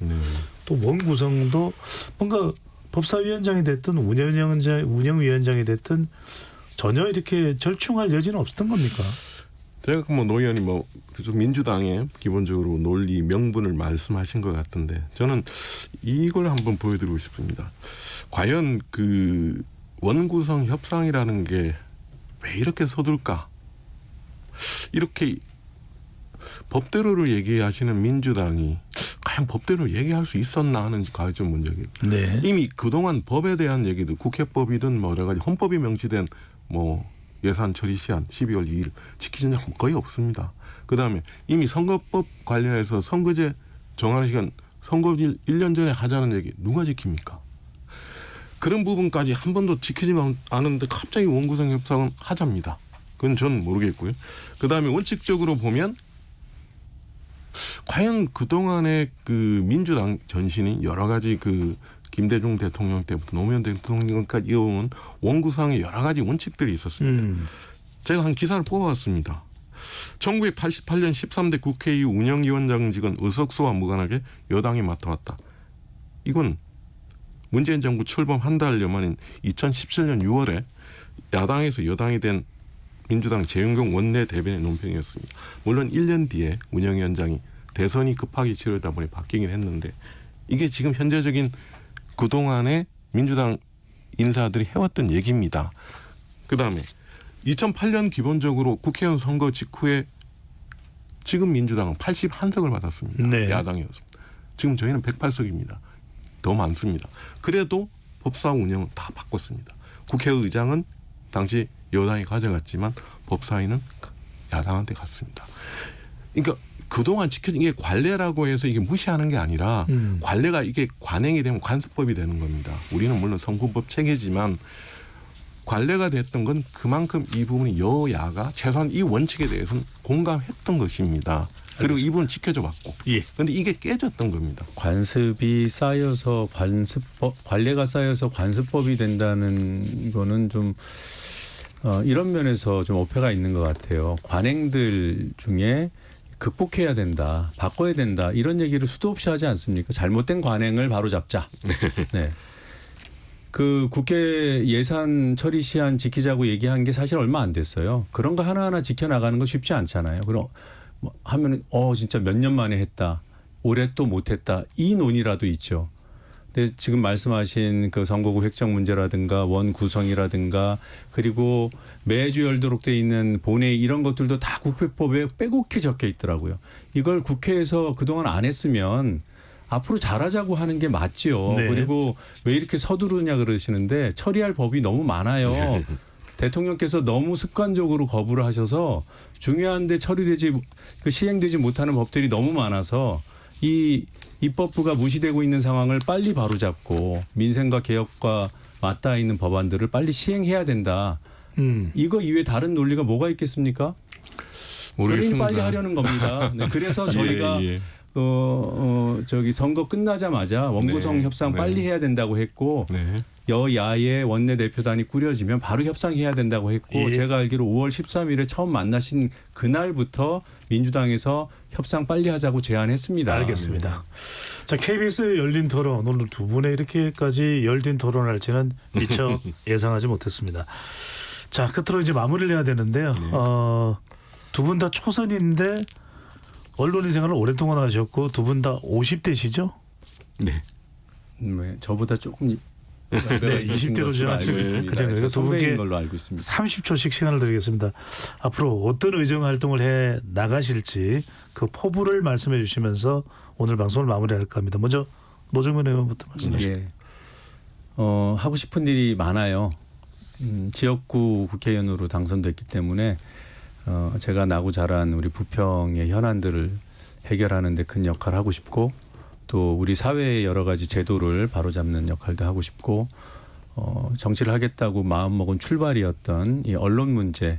또 원구성도 뭔가 법사위원장이 됐든 운영위원장이 됐든 전혀 이렇게 절충할 여지는 없었던 겁니까? 제가 노 의원이 민주당의 기본적으로 논리 명분을 말씀하신 것 같은데 저는 이걸 한번 보여드리고 싶습니다. 과연 그 원구성 협상이라는 게 왜 이렇게 서둘까? 이렇게 법대로를 얘기하시는 민주당이 과연 법대로 얘기할 수 있었나 하는 가장 문제입니다. 네. 이미 그동안 법에 대한 얘기도 국회법이든 여러 가지 헌법이 명시된 예산 처리 시한 12월 2일 지키는 적 거의 없습니다. 그다음에 이미 선거법 관련해서 선거제 정하는 시간 선거일 1년 전에 하자는 얘기 누가 지킵니까? 그런 부분까지 한 번도 지키지 않았는데 갑자기 원구성 협상은 하자입니다. 그건 전 모르겠고요. 그다음에 원칙적으로 보면 과연 그동안의 그 민주당 전신이 여러 가지 김대중 대통령 때부터 노무현 대통령까지 이어온 원구성의 여러 가지 원칙들이 있었습니다. 제가 한 기사를 뽑아왔습니다. 1988년 13대 국회의 운영위원장직은 의석수와 무관하게 여당이 맡아왔다. 이건 문재인 정부 출범 한 달여 만인 2017년 6월에 야당에서 여당이 된 민주당 재윤경 원내대변인 논평이었습니다. 물론 1년 뒤에 운영위원장이 대선이 급하게 치러다 보니 바뀌긴 했는데 이게 지금 현재적인 그동안의 민주당 인사들이 해왔던 얘기입니다. 그다음에 2008년 기본적으로 국회의원 선거 직후에 지금 민주당은 81석을 받았습니다. 네. 야당이었습니다. 지금 저희는 108석입니다. 더 많습니다. 그래도 법사 운영은 다 바꿨습니다. 국회의장은 당시 여당이 가져갔지만 법사위는 야당한테 갔습니다. 그러니까 그동안 지켜진 게 관례라고 해서 이게 무시하는 게 아니라 관례가 이게 관행이 되면 관습법이 되는 겁니다. 우리는 물론 선거법 체계지만 관례가 됐던 건 그만큼 이 부분이 여야가 최소한 이 원칙에 대해서는 공감했던 것입니다. 그리고 이 부분 지켜줘 왔고. 그런데 이게 깨졌던 겁니다. 관습이 쌓여서 관례가 쌓여서 관습법이 된다는 거는 좀 이런 면에서 좀 오해가 있는 것 같아요. 관행들 중에 극복해야 된다, 바꿔야 된다 이런 얘기를 수도 없이 하지 않습니까? 잘못된 관행을 바로잡자. 네. 그 국회 예산 처리 시한 지키자고 얘기한 게 사실 얼마 안 됐어요. 그런 거 하나하나 지켜나가는 거 쉽지 않잖아요. 그럼 뭐 하면 진짜 몇 년 만에 했다. 올해 또 못했다. 이 논의라도 있죠. 근데 지금 말씀하신 그 선거구 획정 문제라든가 원 구성이라든가 그리고 매주 열도록 돼 있는 본회의 이런 것들도 다 국회법에 빼곡히 적혀 있더라고요. 이걸 국회에서 그동안 안 했으면 앞으로 잘하자고 하는 게 맞지요. 네. 그리고 왜 이렇게 서두르냐 그러시는데 처리할 법이 너무 많아요. 대통령께서 너무 습관적으로 거부를 하셔서 중요한데 시행되지 못하는 법들이 너무 많아서 이 입법부가 무시되고 있는 상황을 빨리 바로잡고 민생과 개혁과 맞닿아 있는 법안들을 빨리 시행해야 된다. 이거 이외에 다른 논리가 뭐가 있겠습니까? 모르겠습니다. 빨리 하려는 겁니다. 네, 그래서 저희가 예. 선거 끝나자마자 원구성 네. 협상 네. 빨리 해야 된다고 했고 네. 여야의 원내대표단이 꾸려지면 바로 협상해야 된다고 했고 예. 제가 알기로 5월 13일에 처음 만나신 그날부터 민주당에서 협상 빨리 하자고 제안했습니다. 알겠습니다. 자, KBS 열린 토론 오늘 두 분의 이렇게까지 열린 토론할지는 미처 예상하지 못했습니다. 자, 끝으로 이제 마무리를 해야 되는데요. 두 분 다 초선인데 언론인 생활을 오랫동안 하셨고 두 분 다 50대시죠? 네. 네, 저보다 조금 네, 20대로 지나시고 있습니다. 그죠? 제가 두 분께 선배인 걸로 알고 있습니다. 30초씩 시간을 드리겠습니다. 앞으로 어떤 의정 활동을 해 나가실지 그 포부를 말씀해 주시면서 오늘 방송을 마무리할까 합니다. 먼저 노정근 의원부터 말씀하시죠. 예. 하고 싶은 일이 많아요. 지역구 국회의원으로 당선됐기 때문에 제가 나고 자란 우리 부평의 현안들을 해결하는 데 큰 역할을 하고 싶고 또 우리 사회의 여러 가지 제도를 바로잡는 역할도 하고 싶고 정치를 하겠다고 마음먹은 출발이었던 이 언론 문제,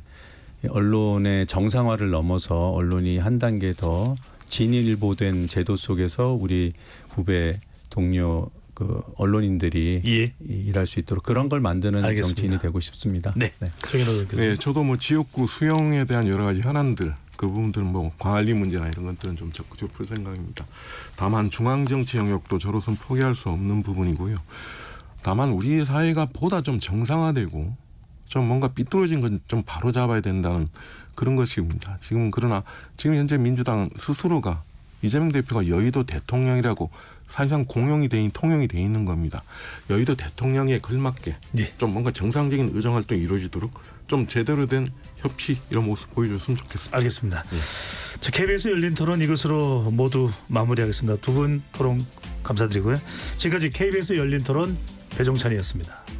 이 언론의 정상화를 넘어서 언론이 한 단계 더 진일보된 제도 속에서 우리 후배 동료 그 언론인들이 예. 일할 수 있도록 그런 걸 만드는 알겠습니다. 정치인이 되고 싶습니다. 네. 정인호 의원께서. 네, 저도 뭐 지역구 수용에 대한 여러 가지 현안들 그 부분들 뭐 관리 문제나 이런 것들은 좀 적극적으로 풀 생각입니다. 다만 중앙 정치 영역도 저로서는 포기할 수 없는 부분이고요. 다만 우리 사회가 보다 좀 정상화되고 좀 뭔가 삐뚤어진 건 좀 바로 잡아야 된다는 그런 것입니다. 그러나 지금 현재 민주당 스스로가 이재명 대표가 여의도 대통령이라고 사실상 통용이 돼 있는 겁니다. 여의도 대통령에 걸맞게 예. 좀 뭔가 정상적인 의정 활동이 이루어지도록 좀 제대로 된 협치 이런 모습 보여줬으면 좋겠습니다. 알겠습니다. 자, KBS 열린 토론 이것으로 모두 마무리하겠습니다. 두 분 토론 감사드리고요. 지금까지 KBS 열린 토론 배종찬이었습니다.